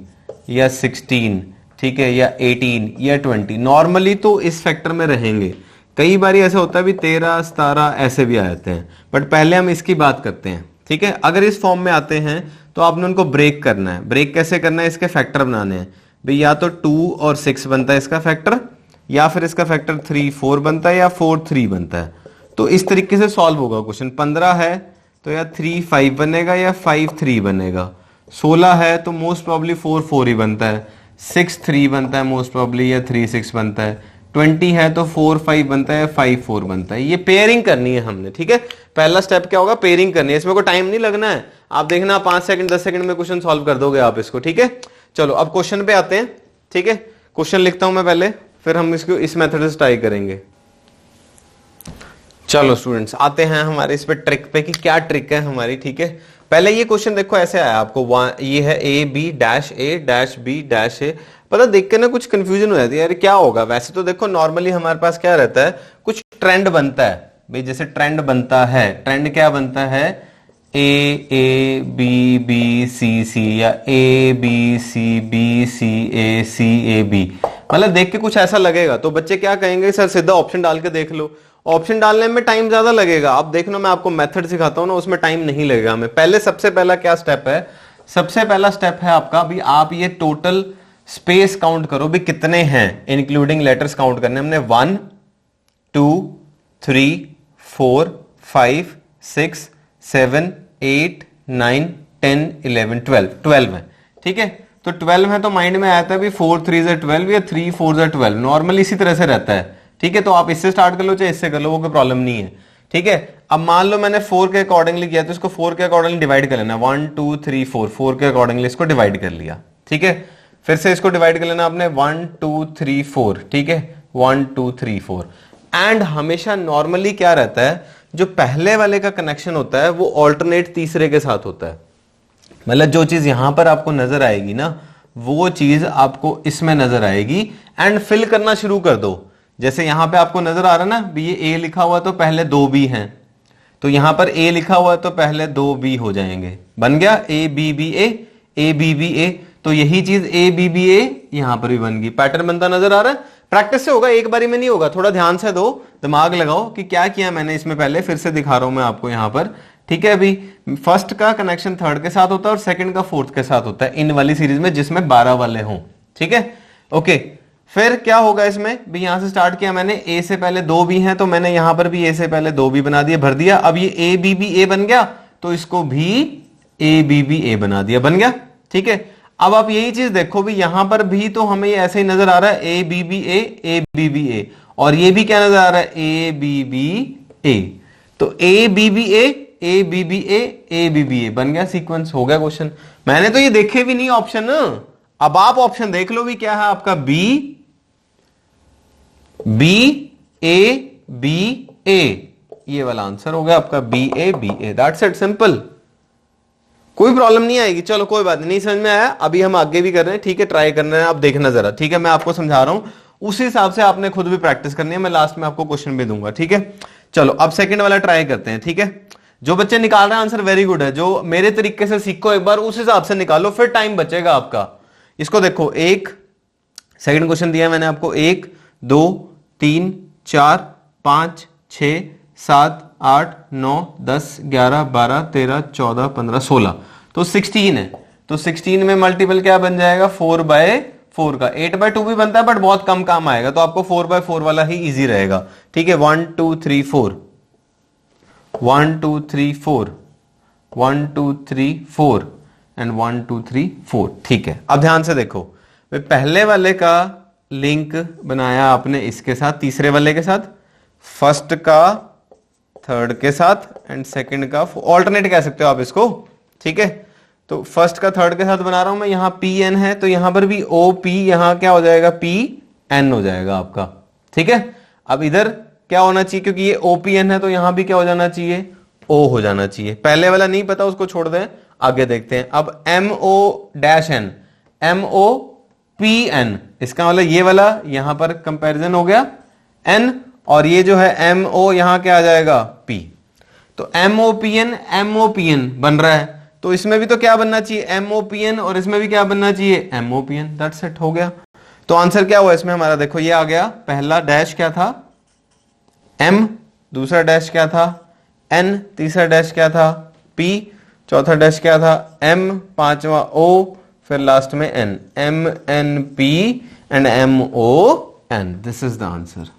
या 16, ठीक है, या 18 या 20 नॉर्मली, तो इस फैक्टर में रहेंगे। कई बार ऐसा होता है भी 13 17 ऐसे भी आ जाते हैं, बट पहले हम इसकी बात करते हैं, ठीक है। अगर इस फॉर्म में आते हैं तो आपने उनको ब्रेक करना है। ब्रेक कैसे करना है, इसके फैक्टर बनाने हैं भाई, या तो 2 और 6 बनता है इसका फैक्टर, या फिर इसका फैक्टर 3 4 बनता है, या 4 3 बनता है। तो इस तरीके से सॉल्व होगा क्वेश्चन। 15 है तो या 3 5 बनेगा या 5 3 बनेगा। 16 है तो मोस्ट प्रॉब्ली 4 4 ही बनता है। 6 3 बनता है मोस्ट प्रॉब्ली, या 3 6 बनता है। 20 है तो 4 5 बनता है या 5 4 बनता है। ये पेयरिंग करनी है हमने, ठीक है। पहला स्टेप क्या होगा, पेयरिंग करनी है। इसमें कोई टाइम नहीं लगना है, आप देखना 5 सेकंड 10 सेकंड में क्वेश्चन सॉल्व कर दोगे आप इसको, ठीक है। चलो अब क्वेश्चन पे आते हैं, ठीक है। क्वेश्चन लिखता हूं मैं पहले, फिर हम इसको इस मेथड से ट्राई करेंगे। चलो स्टूडेंट्स आते हैं हमारे इस पे ट्रिक पे कि क्या ट्रिक है हमारी, ठीक है। पहले ये क्वेश्चन देखो ऐसे आया आपको, ये है A B dash B dash A. पता देख के ना कुछ कंफ्यूजन हो जाती है यार क्या होगा। वैसे तो देखो नॉर्मली हमारे पास क्या रहता है, कुछ ट्रेंड बनता है भाई। जैसे ट्रेंड बनता है, ट्रेंड क्या बनता है, ए बी बी सी सी, या ए बी सी ए बी। मतलब देख के कुछ ऐसा लगेगा तो बच्चे क्या कहेंगे, सर सीधा ऑप्शन डाल के देख लो। ऑप्शन डालने में टाइम ज्यादा लगेगा। अब देखना मैं आपको मेथड सिखाता हूं ना, उसमें टाइम नहीं लगेगा हमें। पहले सबसे पहला क्या स्टेप है, सबसे पहला स्टेप है आपका भी, आप ये टोटल स्पेस काउंट करो भी कितने हैं, इंक्लूडिंग लेटर्स काउंट करने हमने। 1 2 3 4 5 6 7 8 9 10 11 12 है, ठीक है। तो 12 है तो माइंड में आता है भी 4 3 से 12 या 3 4 से 12, नॉर्मली इसी तरह से रहता है, ठीक है। तो आप इससे स्टार्ट कर लो चाहे इससे कर लो, वो कोई प्रॉब्लम नहीं है, ठीक है। अब मान लो मैंने 4 के अकॉर्डिंगली किया तो इसको 4 के अकॉर्डिंगली डिवाइड कर लेना। 1 2 3 4 के अकॉर्डिंगली इसको डिवाइड कर लिया, ठीक है। फिर से इसको डिवाइड कर लेना आपने 1 2 3 4, ठीक है, 1 2 3 4। एंड हमेशा नॉर्मली क्या रहता है, जो पहले वाले का कनेक्शन होता है वो ऑल्टरनेट तीसरे के साथ होता है। मतलब जो चीज यहां पर आपको नजर आएगी ना, वो चीज आपको इसमें नजर आएगी। एंड फिल करना शुरू कर दो। जैसे यहां पे आपको नजर आ रहा है ना भी, ये ए लिखा हुआ तो पहले 2 बी हैं, तो यहां पर ए लिखा हुआ तो पहले 2 बी हो जाएंगे। बन गया ए बी बी ए। तो यही चीज ए बी बी ए यहां पर भी बन गई। पैटर्न बनता नजर आ रहा है। प्रैक्टिस से होगा, एक बारी में नहीं होगा, थोड़ा ध्यान से दो, दिमाग लगाओ कि क्या किया मैंने इसमें पहले। फिर से दिखा रहा हूं मैं आपको यहां पर, ठीक है। अभी फर्स्ट का कनेक्शन थर्ड के साथ होता है और सेकंड का फोर्थ के साथ होता है इन वाली सीरीज में, जिसमें 12 वाले हों, ठीक है। ओके, फिर क्या होगा इसमें भी, यहां से स्टार्ट किया मैंने, ए से पहले 2 बी हैं तो मैंने यहां पर भी ए से पहले 2 बी बना दिया, भर दिया। अब ये ए बी बी ए बन गया तो इसको भी ए बी बी ए बना दिया, बन गया, ठीक है। अब आप यही चीज देखो भी, यहां पर भी तो हमें ये ऐसे ही नजर आ रहा है ए बी बी ए, और ये भी क्या नजर आ रहा है, ए बी बी ए। तो A B B A B B A बन गया सीक्वेंस, हो गया क्वेश्चन। मैंने तो ये देखे भी नहीं ऑप्शन। अब आप ऑप्शन देख लो भी, क्या है आपका, बी ए बी ए, ये वाला आंसर हो गया आपका BA, दैट्स इट, सिंपल, कोई प्रॉब्लम नहीं आएगी। चलो कोई बात नहीं समझ में आया, अभी हम आगे भी कर रहे हैं, ठीक है, ट्राई करना है, आप देखना जरा, ठीक है, मैं आपको समझा रहा हूं, उसी हिसाब से आपने खुद भी प्रैक्टिस करनी है, मैं लास्ट में आपको क्वेश्चन भी दूंगा, ठीक है। चलो अब सेकंड वाला ट्राई करते हैं, ठीक है। जो बच्चे निकाल रहे हैं आंसर वेरी गुड है, जो मेरे तरीके से सीखो एक बार उस हिसाब से निकालो, फिर टाइम बचेगा आपका। इसको देखो, एक सेकंड क्वेश्चन दिया है मैंने आपको, 1 2 3 4 5 6 7 8 9 10 11 12 13 14 15 16, तो 16 है। तो 16 में मल्टीपल क्या बन जाएगा, 4/4 का। 8/2 भी बनता है बट बहुत कम काम आएगा, तो आपको 4/4 वाला ही इजी रहेगा, ठीक है। 1 2 3 4 1 2 3 4 1 2 3 4 एंड 1 2 3 4, ठीक है। अब ध्यान से देखो, पहले वाले का लिंक बनाया आपने इसके साथ, तीसरे वाले के साथ, फर्स्ट का थर्ड के साथ एंड सेकंड का, ऑल्टरनेट कह सकते हो आप इसको, ठीक है। तो फर्स्ट का थर्ड के साथ बना रहा हूं मैं, यहां PN है तो यहां पर भी OP, यहां क्या हो जाएगा PN हो जाएगा आपका, ठीक है। अब इधर क्या होना चाहिए, क्योंकि ये OPN है तो यहां भी क्या हो जाना चाहिए, O हो जाना चाहिए। पहले वाला नहीं पता उसको छोड़ दें, आगे देखते हैं। अब MO-N MOPN, इसका मतलब ये वाला यहां पर कंपैरिजन हो गया N, और ये जो है MO यहां क्या आ जाएगा P, तो MOPN बन रहा है, तो इसमें भी तो क्या बनना चाहिए MOPN, और इसमें भी क्या बनना चाहिए MOPN, दैट्स इट, हो गया। तो आंसर क्या हुआ इसमें हमारा, देखो ये आ गया, पहला डैश क्या था M, दूसरा डैश क्या था N, तीसरा डैश क्या था P, चौथा डैश क्या था M, पांचवा O, फिर लास्ट में N, MNP and MON, this is the answer.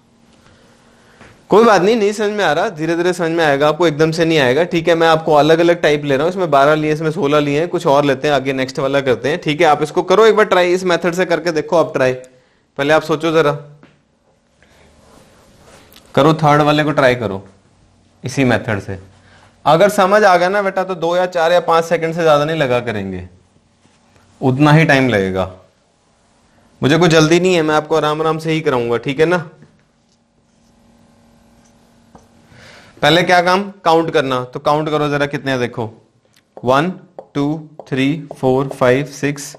कोई बात नहीं, नहीं समझ में आ रहा, धीरे धीरे समझ में आएगा आपको, एकदम से नहीं आएगा, ठीक है। मैं आपको अलग अलग टाइप ले रहा हूं, इसमें 12 लिए, इसमें 16 लिए हैं, कुछ और लेते हैं आगे, नेक्स्ट वाला करते हैं, ठीक है। आप इसको करो एक बार ट्राई, इस मेथड से करके देखो आप ट्राई, पहले आप सोचो जरा, करो थर्ड वाले को ट्राई करो इसी मेथड से। अगर समझ आ गया ना बेटा तो 2 या 4 या 5 सेकंड से ज्यादा नहीं लगा करेंगे, उतना ही टाइम लगेगा, मुझे कोई जल्दी नहीं है, मैं आपको आराम आराम से ही कराऊंगा, ठीक है ना। पहले क्या काम, काउंट करना, तो काउंट करो जरा कितने, देखो 1 2 3 4 5 6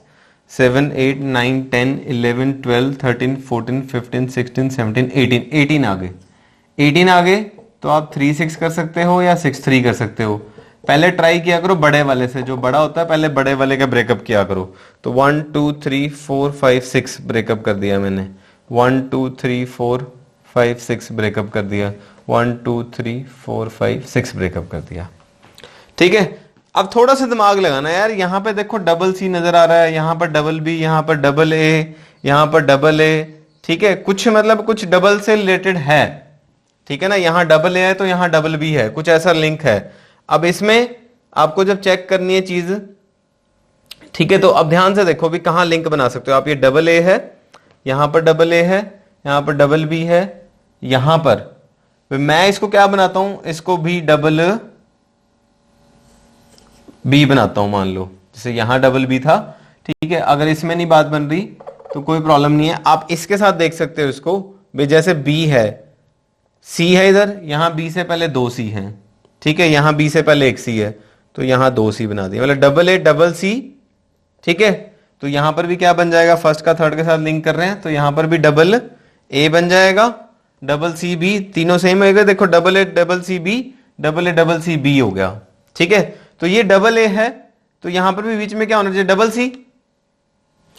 7 8 9 10 11 12 13 14 15 16 17 18, 18 आ गए, 18 आ गए, तो आप 3 6 कर सकते हो या 6 3 कर सकते हो। पहले ट्राई किया करो बड़े वाले से, जो बड़ा होता है पहले बड़े वाले का ब्रेकअप किया करो। तो 1 2 3 4 5 6 ब्रेकअप कर दिया मैंने, 1 2 3 4 5 6 ब्रेकअप कर दिया, 1 2 3 4 5 6 ब्रेकअप कर दिया, ठीक है। अब थोड़ा सा दिमाग लगाना यार, यहां पे देखो डबल C नजर आ रहा है, यहां पर डबल B, यहां पर डबल A, यहां पर डबल A, ठीक है, कुछ मतलब कुछ डबल से रिलेटेड है, ठीक है ना। यहां डबल A है तो यहां डबल B है, कुछ ऐसा लिंक है। अब इसमें आपको जब चेक करनी है चीज, ठीक है, तो अब ध्यान से देखो भी कहां लिंक बना सकते हो आप। ये डबल A है, यहां पर डबल A है, यहां पर डबल B है, यहां पर मैं इसको क्या बनाता हूं, इसको भी डबल B बनाता हूं, मान लो जैसे यहां डबल B था, ठीक है। अगर इसमें नहीं बात बन रही तो कोई प्रॉब्लम नहीं है, आप इसके साथ देख सकते हो इसको भी, जैसे B है, C है इधर, यहां B से पहले 2 C हैं, ठीक है, यहां B से पहले 1 C है, तो यहां 2 C बना दिया, मतलब डबल A डबल C, ठीक है। तो यहां पर भी क्या बन जाएगा, फर्स्ट का थर्ड के साथ लिंक कर रहे हैं, तो यहां पर भी डबल A बन जाएगा, डबल C B, तीनों सेम हो गए, देखो double A double C B, double A double C B हो गया, ठीक है। तो ये डबल A है, तो यहां पर भी बीच में क्या होना चाहिए, डबल C,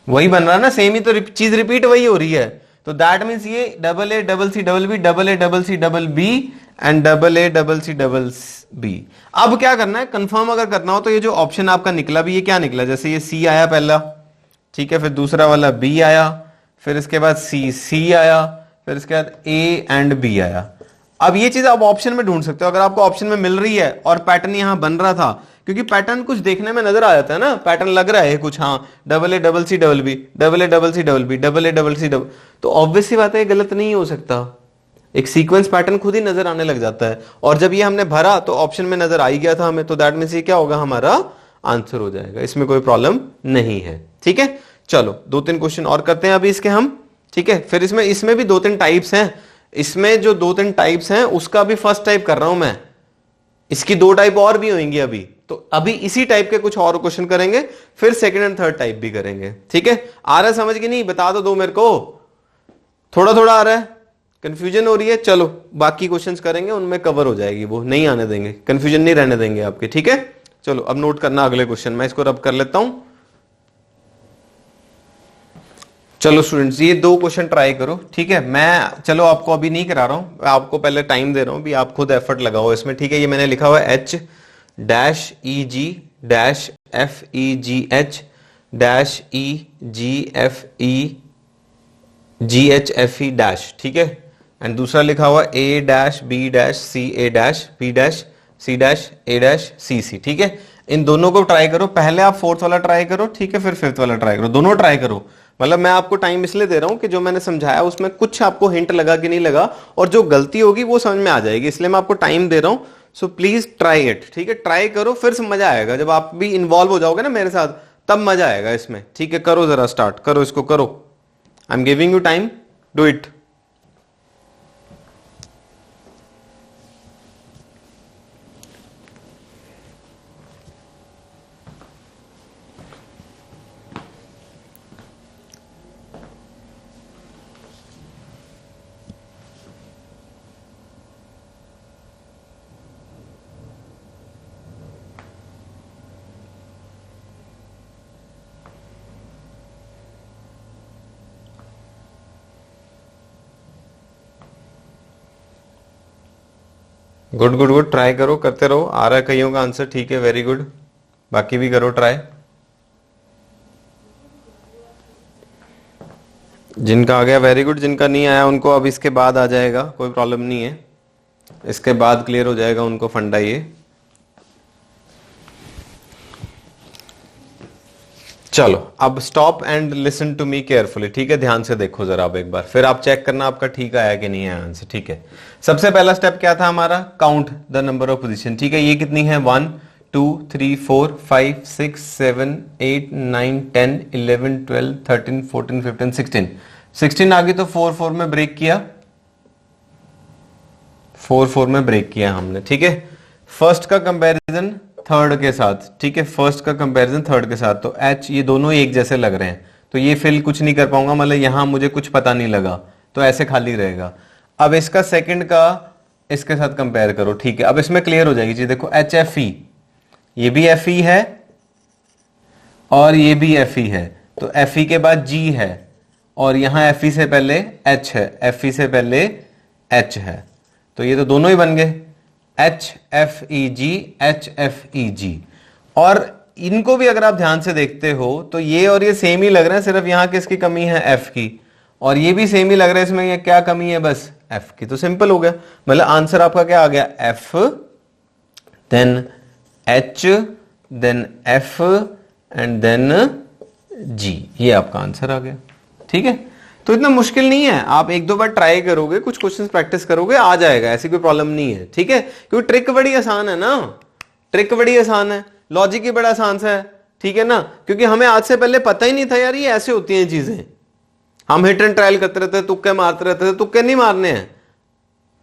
वही बन रहा है ना, सेम ही तो चीज रिपीट वही हो रही है, तो दैट मींस ये double A double C double B, double A double C double B and double A double C double B। अब क्या करना है, कंफर्म अगर करना हो तो ये जो ऑप्शन आपका निकला भी, ये क्या निकला, जैसे ये C आया पहला, ठीक है, फिर दूसरा वाला B आया, फिर इसके बाद C आया, फिर इसके बाद A एंड B आया। अब ये चीज आप ऑप्शन में ढूंढ सकते हो, अगर आपको ऑप्शन में मिल रही है और पैटर्न यहां बन रहा था, क्योंकि पैटर्न कुछ देखने में नजर आ जाता है ना, पैटर्न लग रहा है कुछ, हाँ double A double C double B, double A double C double B, double A double C double, तो ऑब्वियस सी बात है गलत नहीं हो सकता, एक सीक्वेंस पैटर्न खुद ही नजर आने लग जाता है। और जब ये हमने भरा तो ऑप्शन में नजर आ ही गया था हमें, तो दैट मींस ये क्या होगा, हमारा आंसर हो जाएगा, इसमें कोई प्रॉब्लम नहीं है, ठीक है। चलो 2-3 क्वेश्चन और करते हैं अभी इसके हम, ठीक है। फिर इसमें भी 2-3 टाइप्स हैं, इसमें जो 2-3 टाइप्स हैं उसका भी फर्स्ट टाइप कर रहा हूं मैं, इसकी 2 टाइप और भी होंगी अभी, तो अभी इसी टाइप के कुछ और क्वेश्चन करेंगे, फिर सेकंड एंड थर्ड टाइप भी करेंगे। ठीक है, आ रहा है समझ के नहीं? बता दो मेरे को, थोड़ा थोड़ा आ रहा है, कंफ्यूजन हो रही है? चलो बाकी क्वेश्चंस करेंगे, उनमें कवर हो जाएगी, वो नहीं आने देंगे, कंफ्यूजन नहीं रहने देंगे आपके। ठीक है, चलो अब नोट करना अगले क्वेश्चन, मैं इसको रब कर लेता हूं। चलो स्टूडेंट्स, ये 2 क्वेश्चन ट्राई करो। ठीक है, मैं चलो आपको अभी नहीं करा रहा हूं, आपको पहले टाइम दे रहा हूं, भी आप खुद एफर्ट लगाओ इसमें। ठीक है, ये मैंने लिखा हुआ है H-EG-FEG-EGFE-GHFE-। ठीक है, एंड दूसरा लिखा हुआ A-B-C-A-B-C-A-C-C। ठीक है, इन दोनों को ट्राई करो, पहले आप फोर्थ वाला ट्राई करो, ठीक है, फिर फिफ्थ वाला ट्राई करो, दोनों ट्राई करो। मतलब मैं आपको टाइम इसलिए दे रहा हूं कि जो मैंने समझाया उसमें कुछ आपको हिंट लगा कि नहीं लगा, और जो गलती होगी वो समझ में आ जाएगी, इसलिए मैं आपको टाइम दे रहा हूं। So please try it. ठीक है, ट्राई करो, फिर मजा आएगा जब आप भी इन्वॉल्व हो जाओगे ना मेरे साथ, तब मजा आएगा इसमें। ठीक है, करो जरा, स्टार्ट करो इसको, करो। आई am giving you time, do it. Good good good, try करो, करते रहो। आ रहा है कईयों का आंसर, ठीक है, वेरी गुड। बाकी भी करो ट्राई, जिनका आ गया वेरी गुड, जिनका नहीं आया उनको अब इसके बाद आ जाएगा, कोई प्रॉब्लम नहीं है, इसके बाद क्लियर हो जाएगा उनको फंडा ये। चलो अब stop and listen to me carefully. ठीक है, ध्यान से देखो जरा अब एक बार, फिर आप चेक करना आपका ठीक आया कि नहीं आया आंसर। ठीक है, सबसे पहला स्टेप क्या था हमारा? Count the number of position. ठीक है, ये कितनी है? 1 2 3 4 5 6 7 8 9 10 11 12 13 14 15 16 16 आ गई, तो 4 4 में ब्रेक किया, 4 4 में ब्रेक किया हमने। ठीक है, फर्स्ट का कंपैरिजन थर्ड के साथ, ठीक है, फर्स्ट का कंपैरिजन थर्ड के साथ, तो एच, ये दोनों एक जैसे लग रहे हैं, तो ये फिल कुछ नहीं कर पाऊंगा, मतलब यहां मुझे कुछ पता नहीं लगा, तो ऐसे खाली रहेगा। अब इसका सेकंड का इसके साथ कंपेयर करो। ठीक है, अब इसमें क्लियर हो जाएगी चीज, देखो एच एफ ई, ये भी एफ ई है और ये भी एफ ई है, तो एफ ई के बाद जी है, और यहां एफ ई से पहले एच है, एफ ई से पहले एच है, तो ये तो दोनों ही बन गए, एच एफ ई जी, एच एफ ई जी। और इनको भी अगर आप ध्यान से देखते हो तो ये और ये सेम ही लग रहे हैं, सिर्फ यहां किसकी कमी है? एफ की, और ये भी सेम ही लग रहा है, इसमें ये क्या कमी है? बस एफ की। तो सिंपल हो गया, मतलब आंसर आपका क्या आ गया? F, then H, then F and then G, ये आपका आंसर आ गया। ठीक है, तो इतना मुश्किल नहीं है, आप 1-2 बार ट्राई करोगे, कुछ क्वेश्चंस प्रैक्टिस करोगे, आ जाएगा, ऐसी कोई प्रॉब्लम नहीं है। ठीक है, क्योंकि ट्रिक बड़ी आसान है ना, ट्रिक बड़ी आसान है, लॉजिक ही बड़ा आसान सा है। ठीक है ना, क्योंकि हमें आज से पहले पता ही नहीं था यार ये ऐसे होती हैं चीजें, हम हिट एंड ट्रायल करते रहते, तुक्के मारते रहते थे। तुक्के नहीं मारने हैं,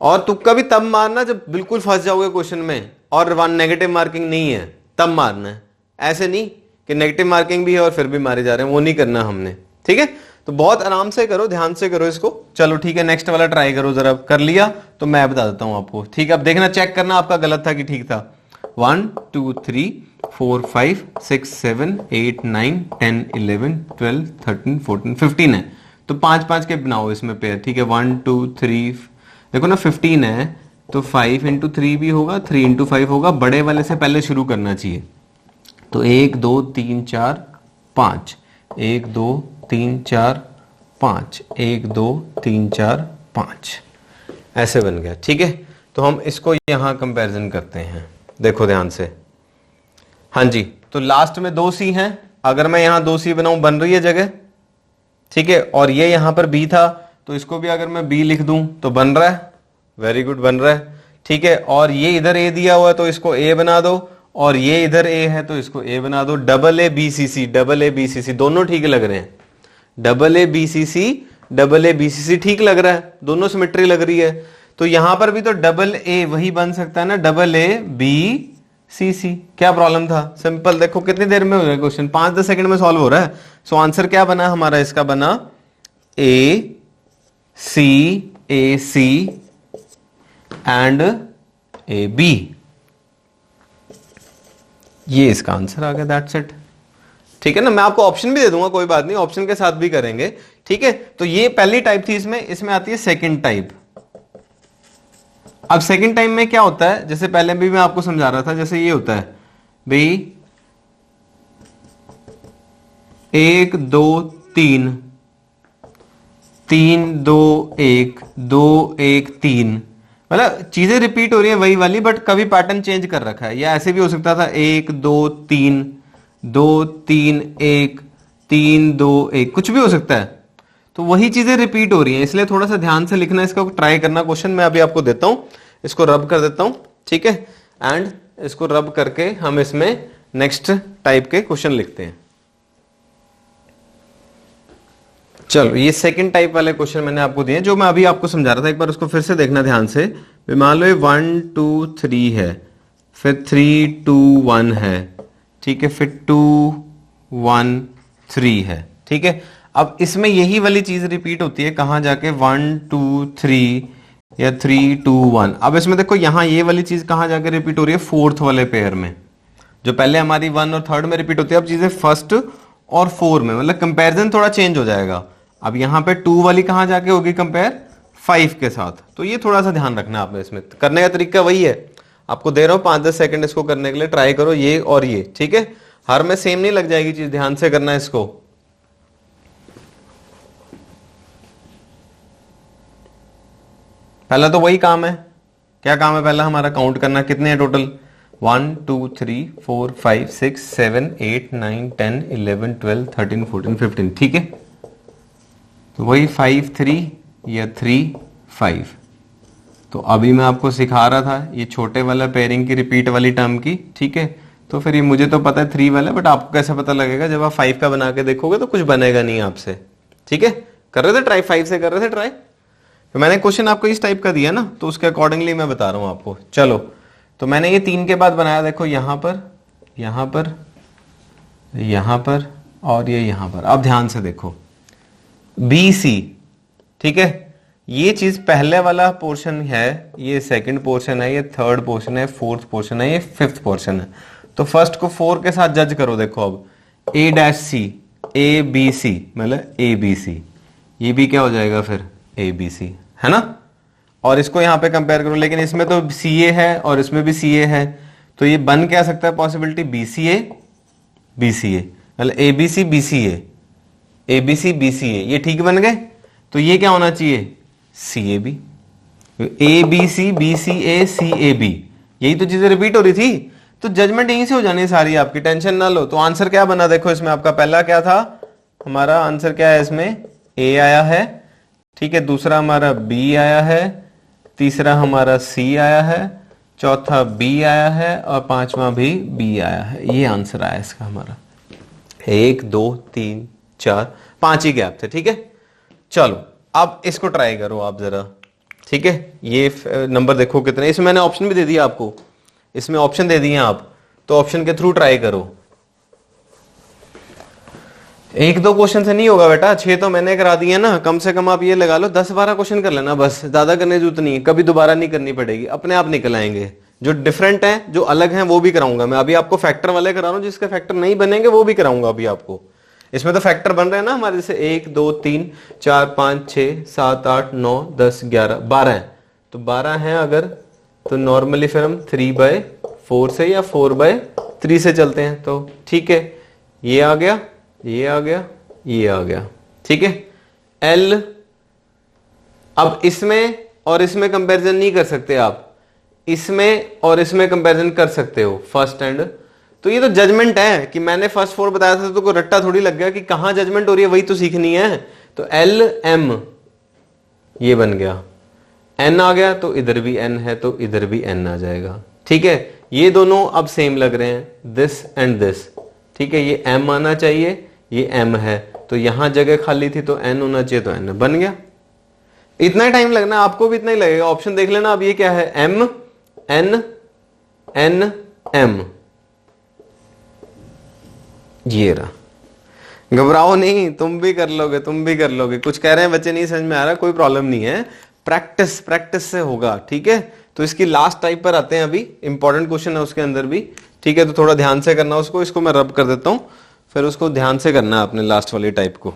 और तुक्का भी तब मारना जब बिल्कुल फंस जाओगे क्वेश्चन में, और 1 नेगेटिव मार्किंग नहीं है तब मारना है, ऐसे नहीं कि नेगेटिव मार्किंग भी है और फिर भी मारे जा रहे हैं, वो नहीं करना हमने। ठीक है, तो बहुत आराम से करो, ध्यान से करो इसको। चलो ठीक है, नेक्स्ट वाला ट्राई करो जरा, कर लिया तो मैं बता देता हूं आपको। ठीक है, अब देखना, चेक करना आपका गलत था कि ठीक था। 1 2 3 4 5 6 7 8 9 10 11 12 13 14 15 है, तो 5-5 के बनाओ इसमें पेयर। ठीक है, 1 2 3, देखो ना 15 है, तो 5 इंटू 3 भी होगा, 3 इंटू 5 होगा, बड़े वाले से पहले शुरू करना चाहिए। तो 1 2 3 4 5, 1 2 3 4 5, 1 2 3 4 5, ऐसे बन गया। ठीक है, तो हम इसको यहां कंपैरिजन करते हैं, देखो ध्यान से। हाँ जी, तो लास्ट में 2C हैं, अगर मैं यहां 2C बनाऊं, बन रही है जगह। ठीक है, और ये यहां पर B था, तो इसको भी अगर मैं B लिख दूं तो बन रहा है, वेरी गुड, बन रहा है। ठीक है, और ये इधर A दिया हुआ है तो इसको A बना दो, और ये इधर A है तो इसको A बना दो। Double A BCC, double A BCC दोनों ठीक लग रहे हैं, double A BCC double A B C C, ठीक लग रहा है, दोनों सिमेट्री लग रही है। तो यहां पर भी तो डबल ए वही बन सकता है ना, डबल ए बी सी सी। क्या प्रॉब्लम था, सिंपल। देखो कितनी देर में हो रहा है क्वेश्चन, 5-10 सेकंड में सॉल्व हो रहा है। सो आंसर क्या बना हमारा, इसका बना A C and A B, ये इसका आंसर आ गया, दैट्स इट। ठीक है ना, मैं आपको ऑप्शन भी दे दूंगा, कोई बात नहीं, ऑप्शन के साथ भी करेंगे। ठीक है, तो ये पहली टाइप थी, इसमें आती है सेकंड टाइप। अब सेकंड टाइप में क्या होता है, जैसे पहले भी मैं आपको समझा रहा था, जैसे ये होता है भाई 1 2 3 3 2 1 2 1 3, मतलब चीजें रिपीट हो रही है वही वाली, बट कभी पैटर्न चेंज कर रखा है। या ऐसे भी हो सकता था 1 2 3 2 3 1 3 2 1, कुछ भी हो सकता है। तो वही चीजें रिपीट हो रही हैं, इसलिए थोड़ा सा ध्यान से लिखना, इसका ट्राई करना। क्वेश्चन मैं अभी आपको देता हूं, इसको रब कर देता हूं, ठीक है, एंड इसको रब करके हम इसमें नेक्स्ट टाइप के क्वेश्चन लिखते हैं। चलो, ये सेकंड टाइप वाले क्वेश्चन मैंने आपको दिए, जो मैं अभी आपको समझा रहा था, एक बार उसको फिर से देखना ध्यान से। मान लो ये 1 2 3 है, फिर 3 2 1 है, ठीक है, फिर 2 1 3 है, ठीक है। अब इसमें यही वाली चीज रिपीट होती है, कहां जाके 1 2 3 या 3 2 1। अब इसमें देखो यहां ये वाली चीज कहां जाके रिपीट हो रही है, फोर्थ वाले पेयर में, जो पहले हमारी 1 और 3rd में रिपीट होती है, अब चीजें फर्स्ट और 4 में, मतलब कंपैरिजन थोड़ा चेंज हो जाएगा। अब यहां पे 2 वाली कहां जाके होगी, कंपेयर 5 के साथ। तो ये थोड़ा सा ध्यान रखना आपने, इसमें करने का तरीका वही है, आपको दे रहा हूं 5-10 सेकंड इसको करने के लिए, ट्राई करो ये और ये, ठीक है। हर में सेम नहीं लग जाएगी चीज, ध्यान से करना है इसको। पहला तो वही काम है, क्या काम है पहला हमारा, काउंट करना, कितने हैं टोटल, 1 2 3 4 5 6 7 8 9 10 11 12 13 14 15, ठीक है। तो वही 5 3 या 3 5। तो अभी मैं आपको सिखा रहा था ये छोटे वाला पेयरिंग की रिपीट वाली टर्म की, ठीक है। तो फिर ये मुझे तो पता है 3 वाला, बट आपको कैसे पता लगेगा, जब आप 5 का बना के देखोगे तो कुछ बनेगा नहीं आपसे, ठीक है। कर रहे थे ट्राई, 5 से कर रहे थे ट्राई। तो मैंने क्वेश्चन आपको इस टाइप का दिया ना, तो उसके अकॉर्डिंगली मैं बता रहा हूं आपको। चलो, तो मैंने ये 3 के बाद बनाया, देखो यहां पर यहां पर यहां पर और ये यहां पर। अब ध्यान से देखो बी सी, ठीक है, ये चीज पहले वाला पोर्शन है, ये सेकंड पोर्शन है, ये थर्ड पोर्शन है, फोर्थ पोर्शन है, ये फिफ्थ पोर्शन है। तो फर्स्ट को 4 के साथ जज करो। देखो अब ए डैश सी, ए बी सी, मतलब ए बी सी, ये भी क्या हो जाएगा फिर ए बी सी, है ना। और इसको यहां पे कंपेयर करो, लेकिन इसमें तो सी ए है और इसमें भी सी ए है, तो ये बन क्या सकता है पॉसिबिलिटी, बी सी ए, मतलब A B C B C A B C B C A, ये ठीक बन गए। तो ये क्या होना चाहिए, C A B, A B C B C A C A B, यही तो चीजें रिपीट हो रही थी। तो जजमेंट यहीं से हो जानी सारी आपकी, टेंशन ना लो। तो आंसर क्या बना, देखो इसमें आपका पहला क्या था, हमारा आंसर क्या है, इसमें ए आया है, ठीक है, दूसरा हमारा बी आया है, तीसरा हमारा सी आया है, चौथा बी आया है, और पांचवा भी बी आया है। ये आंसर आया इसका हमारा, 1 2 3 4 5 ही गैप थे, ठीक है। चलो अब इसको ट्राई करो आप जरा, ठीक है। ये नंबर देखो कितने, इसमें मैंने ऑप्शन भी दे दिया आपको, इसमें ऑप्शन दे दिए आप, तो ऑप्शन के थ्रू ट्राई करो। 1-2 क्वेश्चन से नहीं होगा बेटा, 6 तो मैंने करा दिए ना, कम से कम आप ये लगा लो 10-12 क्वेश्चन कर लेना बस, ज्यादा करने की जरूरत नहीं है, कभी दोबारा नहीं करनी पड़ेगी, अपने आप निकल आएंगे। जो डिफरेंट है, जो अलग हैं, वो भी कराऊंगा मैं। अभी आपको फैक्टर वाले करा रहा हूं, जिसके फैक्टर नहीं बनेंगे वो भी कराऊंगा अभी आपको। इसमें तो फैक्टर बन रहे हैं ना हमारे, जैसे 1 2 3 4 5 6 7 8 9 10 11 12 है, तो 12 हैं अगर, तो नॉर्मली फिर हम 3/4 से या 4/3 से चलते हैं, तो ठीक है। ये आ गया, ये आ गया, ये आ गया, ठीक है। L, अब इसमें और इसमें कंपैरिजन नहीं कर सकते आप, इसमें और इसमें कंपैरिजन कर सकते हो, फर्स्ट एंड। तो ये तो जजमेंट है कि मैंने फर्स्ट 4 बताया था, तो कोई रट्टा थोड़ी लग गया कि कहां जजमेंट हो रही है, वही तो सीखनी है। तो L M ये बन गया, N आ गया, तो इधर भी N है, तो इधर भी N आ जाएगा, ठीक है। ये दोनों अब सेम लग रहे हैं, दिस एंड दिस, ठीक है। ये M आना चाहिए, ये m है, तो यहां जगह खाली थी तो n होना चाहिए, तो n बन गया। इतना टाइम लगना है, आपको भी इतना ही लगेगा। ऑप्शन देख लेना। अब ये क्या है, m n n m, ये रहा। घबराओ नहीं, तुम भी कर लोगे, तुम भी कर लोगे। कुछ कह रहे हैं बच्चे नहीं समझ में आ रहा, कोई प्रॉब्लम नहीं है, प्रैक्टिस प्रैक्टिस से होगा, ठीक है। तो इसकी लास्ट टाइप पर आते हैं, अभी इंपॉर्टेंट क्वेश्चन है उसके अंदर भी, ठीक है। तो थोड़ा ध्यान से करना उसको, इसको मैं रब कर देता हूं, फिर उसको ध्यान से करना है अपने लास्ट वाली टाइप को।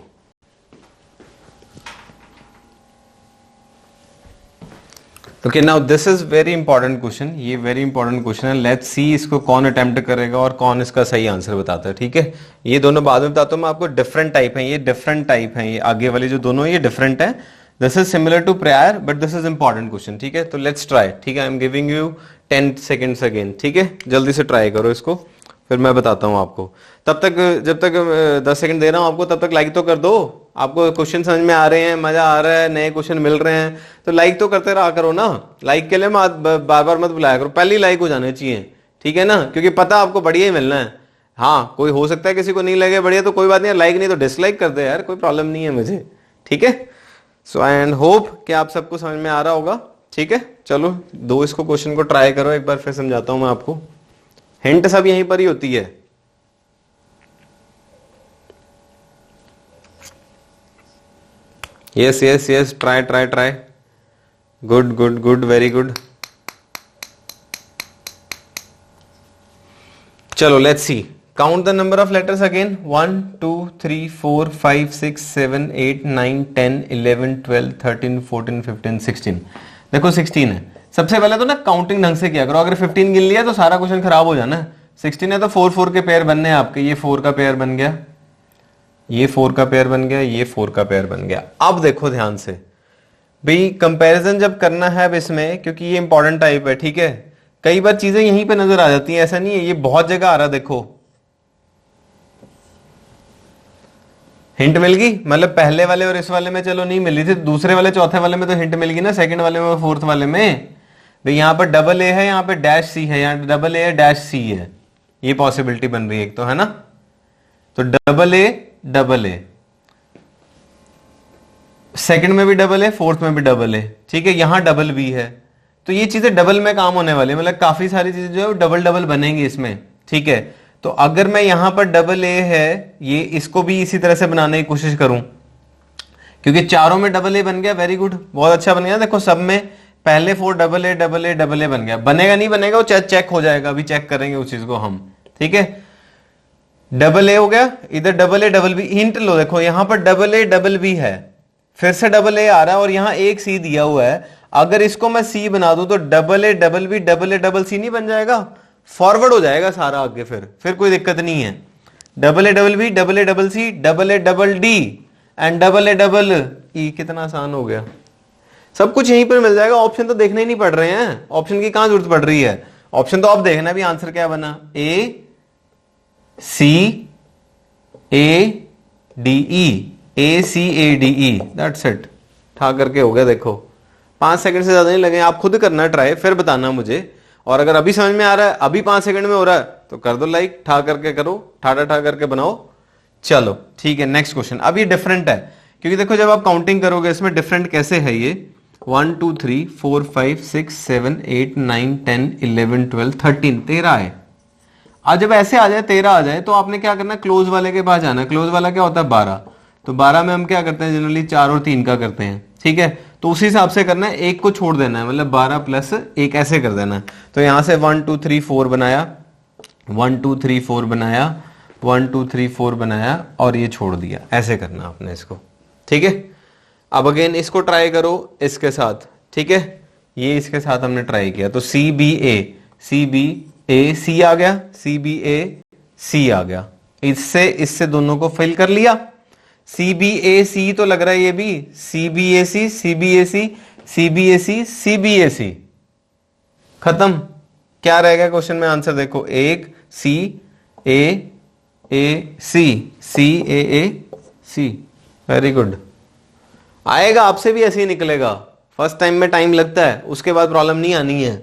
Okay, now this is very important question, ये वेरी इंपॉर्टेंट क्वेश्चन है। लेट्स सी इसको कौन अटेम्प्ट करेगा और कौन इसका सही आंसर बताता है, ठीक है। ये दोनों बाद में बताता हूं मैं आपको। डिफरेंट टाइप है, ये डिफरेंट टाइप है, ये आगे वाले जो दोनों ये डिफरेंट है। This is similar to prior but this is important question, ठीक है। तो लेट्स ट्राई, ठीक है। I am giving you 10 seconds again, ठीक है। जल्दी से ट्राई करो इसको, फिर मैं बताता हूं आपको। तब तक जब तक 10 सेकंड दे रहा हूं आपको, तब तक लाइक तो कर दो। आपको क्वेश्चन समझ में आ रहे हैं, मजा आ रहा है, नए क्वेश्चन मिल रहे हैं, तो लाइक तो करते रहा करो ना। लाइक के लिए बार बार मत बुलाया करो, पहली लाइक हो जाने चाहिए, ठीक है ना, क्योंकि पता आपको बढ़िया ही मिलना है। हाँ, कोई हो सकता है किसी को नहीं लगे बढ़िया, तो कोई बात नहीं, लाइक नहीं तो डिसलाइक कर दे यार, कोई प्रॉब्लम नहीं है मुझे, ठीक है। सो आई एंड होप कि आप सबको समझ में आ रहा होगा, ठीक है। चलो दो इसको क्वेश्चन को ट्राई करो, एक बार फिर समझाता हूं मैं आपको। हिंट सब यहीं पर ही होती है। Yes yes yes, try try try, good good good, very good. चलो let's see, count the number of letters again. 1 2 3 4 5 6 7 8 9 10 11 12 13 14 15 16। देखो 16 है। सबसे पहले तो ना काउंटिंग ढंग से किया करो। अगर 15 गिन लिया तो सारा क्वेश्चन खराब हो जाना है। 16 है तो 4 4 के पेयर बनने हैं आपके। ये 4 का पेयर बन गया, ये 4 का पेयर बन गया, ये 4 का पेयर बन गया। अब देखो ध्यान से भाई, कंपैरिजन जब करना है अब इसमें, क्योंकि ये इंपॉर्टेंट टाइप है, ठीक है। कई बार चीजें यहीं पे नजर आ जाती हैं, ऐसा नहीं है, ये बहुत जगह आ रहा। देखो हिंट मिल गई, मतलब पहले वाले और इस वाले में चलो नहीं मिली थी, दूसरे वाले चौथे वाले में तो हिंट मिल गई ना, सेकंड वाले में, फोर्थ वाले में। भाई यहाँ पर डबल ए है, यहाँ पे डैश सी है, यहाँ डबल ए है डैश सी है, ये पॉसिबिलिटी बन रही है एक तो, है ना। तो double A double A, second में भी डबल ए, फोर्थ में भी डबल ए, ठीक है। यहां डबल बी है, तो ये चीजें डबल में काम होने वाली है, मतलब काफी सारी चीजें जो है डबल डबल बनेंगी इसमें, ठीक है। तो अगर मैं यहां पर डबल ए है, ये इसको भी इसी तरह से बनाने की कोशिश करूं, क्योंकि चारों में डबल ए बन गया, वेरी गुड, बहुत अच्छा बन गया। देखो सब में पहले 4 double A double A double A बन गया। बनेगा नहीं बनेगा वो चेक हो जाएगा, अभी चेक करेंगे उस चीज को हम, ठीक है। डबल ए हो गया, इधर double A double B. Hint लो, देखो यहां पर डबल ए डबल बी है, फिर से डबल ए आ रहा है और यहां एक सी दिया हुआ है। अगर इसको मैं सी बना दूं तो double A double B double A double C नहीं बन जाएगा, फॉरवर्ड हो जाएगा सारा आगे, फिर कोई दिक्कत नहीं है। Double A double B double A double C double A double D and double A double E. कितना आसान हो गया, सब कुछ यहीं पर मिल जाएगा। ऑप्शन तो देखने ही नहीं पड़ रहे हैं, ऑप्शन की कहां जरूरत पड़ रही है। ऑप्शन तो आप देखना भी आंसर क्या बना, A C A D E, A C A D E, that's it. ठा करके हो गया। देखो 5 सेकंड से ज्यादा नहीं लगे, आप खुद करना ट्राई, फिर बताना मुझे। और अगर अभी समझ में आ रहा है, अभी 5 सेकंड में हो रहा है, तो कर दो लाइक, ठा करके करो, ठा करके बनाओ। चलो ठीक है, नेक्स्ट क्वेश्चन। अब ये डिफरेंट है, क्योंकि देखो जब आप काउंटिंग करोगे इसमें डिफरेंट कैसे है ये। 1 2 3 4 5 6 7 8 9 10 11 12 13, 13 है। आज जब ऐसे आ जाए 13 आ जाए, तो आपने क्या करना, क्लोज वाले के पास जाना। क्लोज वाला क्या होता है, 12। तो 12 में हम क्या करते हैं, जनरली 4 और 3 का करते हैं, ठीक है। तो उसी हिसाब से करना है, एक को छोड़ देना है, मतलब 12 प्लस 1 ऐसे कर देना है। तो यहां से 1 2 3 4 बनाया, 1 2 3 4 बनाया, 1 2 3 4 बनाया और ये छोड़ दिया, ऐसे करना आपने इसको, ठीक है। अब अगेन इसको ट्राई करो इसके साथ, ठीक है। ये इसके साथ हमने ट्राई किया, तो सी बी ए सी आ गया, सी बी ए सी आ गया। इससे दोनों को फिल कर लिया। सी बी ए सी तो लग रहा है ये भी, सी बी ए सी सी बी ए सी सी बी ए सी सी बी ए सी, खत्म। क्या रहेगा क्वेश्चन में आंसर, देखो एक सी A C C A C, very good. आएगा आपसे भी ऐसे ही निकलेगा, फर्स्ट टाइम में टाइम लगता है, उसके बाद प्रॉब्लम नहीं आनी है।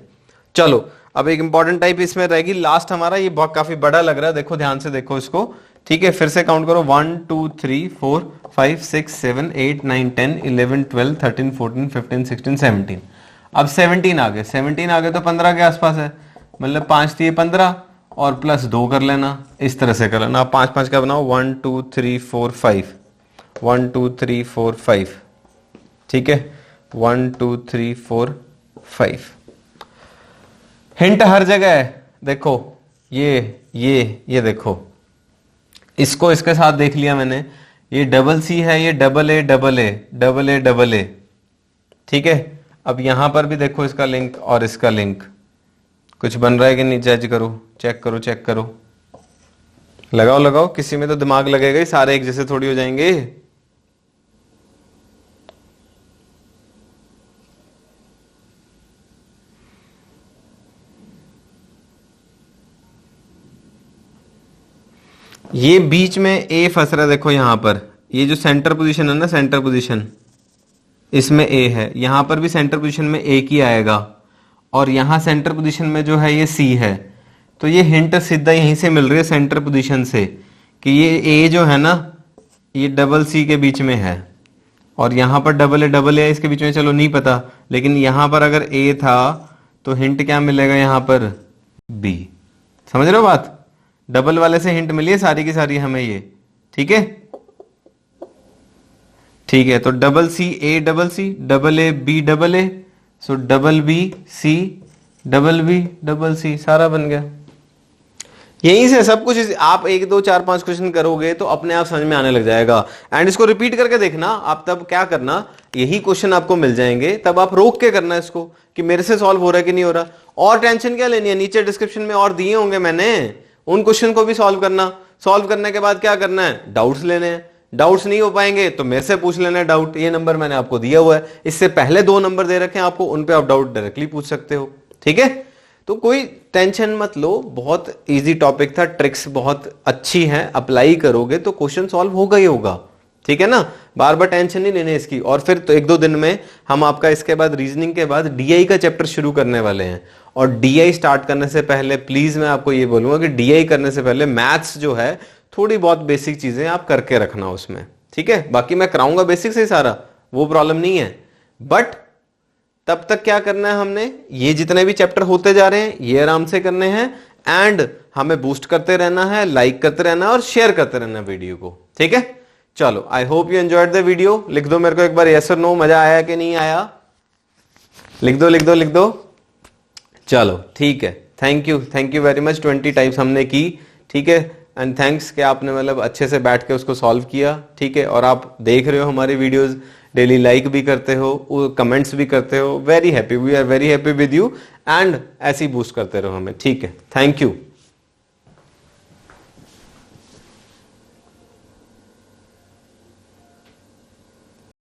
चलो अब एक इंपॉर्टेंट टाइप इसमें रहेगी लास्ट हमारा, ये बहुत काफी बड़ा लग रहा है, देखो ध्यान से देखो इसको, ठीक है, फिर से काउंट करो 1 2 3 4 5 6 7 8 9 10 11 12 13 14 15 16 17। अब 17 आ गए, 17 आ गए तो 15 के आसपास है, मतलब 5 दिए 15 और प्लस 2 कर लेना, इस तरह से कर लेना। आप 5 5 का बनाओ 1 2 3 4 5, 1 2 3 4 5, ठीक है, 1 2 3 4 5। हिंट हर जगह है, देखो ये देखो, इसको इसके साथ देख लिया मैंने, ये डबल सी है, ये double A double A double A double A, ठीक है। अब यहां पर भी देखो इसका लिंक और इसका लिंक, कुछ बन रहा है कि नहीं, जज करो, चेक करो, चेक करो, लगाओ लगाओ, किसी में तो दिमाग लगेगा ही, सारे एक जैसे थोड़ी हो जाएंगे। ये बीच में ए फंस रहा है, देखो यहां पर, ये जो सेंटर पोजीशन है ना, सेंटर पोजीशन, इसमें ए है, यहां पर भी सेंटर पोजीशन में ए की आएगा, और यहां सेंटर पोजीशन में जो है ये सी है। तो ये हिंट सीधा यहीं से मिल रही है, सेंटर पोजीशन से, कि ये ए जो है ना, ये डबल सी के बीच में है, और यहां पर डबल ए इसके बीच में, चलो नहीं पता, लेकिन यहां पर अगर ए था तो हिंट क्या मिलेगा यहां पर, बी। समझ रहे हो बात, डबल वाले से हिंट मिली है सारी की सारी हमें ये, ठीक है, ठीक है। तो double C A double C, double A B double A, so double B C double B double C, सारा बन गया। यहीं से सब कुछ, आप 1 2 4 5 क्वेश्चन करोगे तो अपने आप समझ में आने लग जाएगा। एंड इसको रिपीट करके देखना आप, तब क्या करना, यही क्वेश्चन आपको मिल जाएंगे, तब आप रोक के करना इसको कि मेरे से सॉल्व हो रहा है कि नहीं हो रहा। और टेंशन क्या लेनी है, नीचे डिस्क्रिप्शन में और दिए होंगे मैंने, उन क्वेश्चन को भी सॉल्व करना। सॉल्व करने के बाद क्या करना है, डाउट्स लेने हैं। डाउट्स नहीं हो पाएंगे तो मेरे से पूछ लेना डाउट, ये नंबर मैंने आपको दिया हुआ है, इससे पहले 2 नंबर दे रखे हैं आपको, उन पे आप डाउट डायरेक्टली पूछ सकते हो, ठीक है। तो कोई टेंशन मत लो, बहुत इजी टॉपिक था, ट्रिक्स बहुत अच्छी हैं, अप्लाई करोगे तो क्वेश्चन सॉल्व होगा ही होगा, ठीक है ना। बार बार टेंशन नहीं लेने इसकी। और फिर तो 1 2 दिन में हम आपका इसके बाद रीजनिंग के बाद डीआई का चैप्टर शुरू करने वाले हैं। और डीआई स्टार्ट करने से पहले प्लीज मैं आपको ये बोलूंगा कि डीआई करने से पहले मैथ्स जो है, थोड़ी बहुत बेसिक चीजें आप करके रखना उसमें, ठीक है। बाकी मैं कराऊंगा बेसिक से सारा, वो प्रॉब्लम नहीं है, बट तब तक क्या करना है हमने, ये जितने भी चैप्टर होते जा रहे हैं ये आराम से करने हैं, एंड हमें बूस्ट करते रहना है, लाइक करते रहना है और शेयर करते रहना वीडियो को, ठीक है। चलो, I hope you enjoyed the video. लिख दो मेरे को एक बार यस और नो, मजा आया कि नहीं आया, लिख दो लिख दो लिख दो। चलो ठीक है, thank you very much. 20 types हमने की, ठीक है, एंड थैंक्स कि आपने मतलब अच्छे से बैठ के उसको सॉल्व किया, ठीक है। और आप देख रहे हो हमारी वीडियोस डेली, लाइक भी करते हो, कमेंट्स भी करते हो, very happy, we are very happy with you, and ऐसे ही बूस्ट करते रहो हमें, ठीक है। Thank you.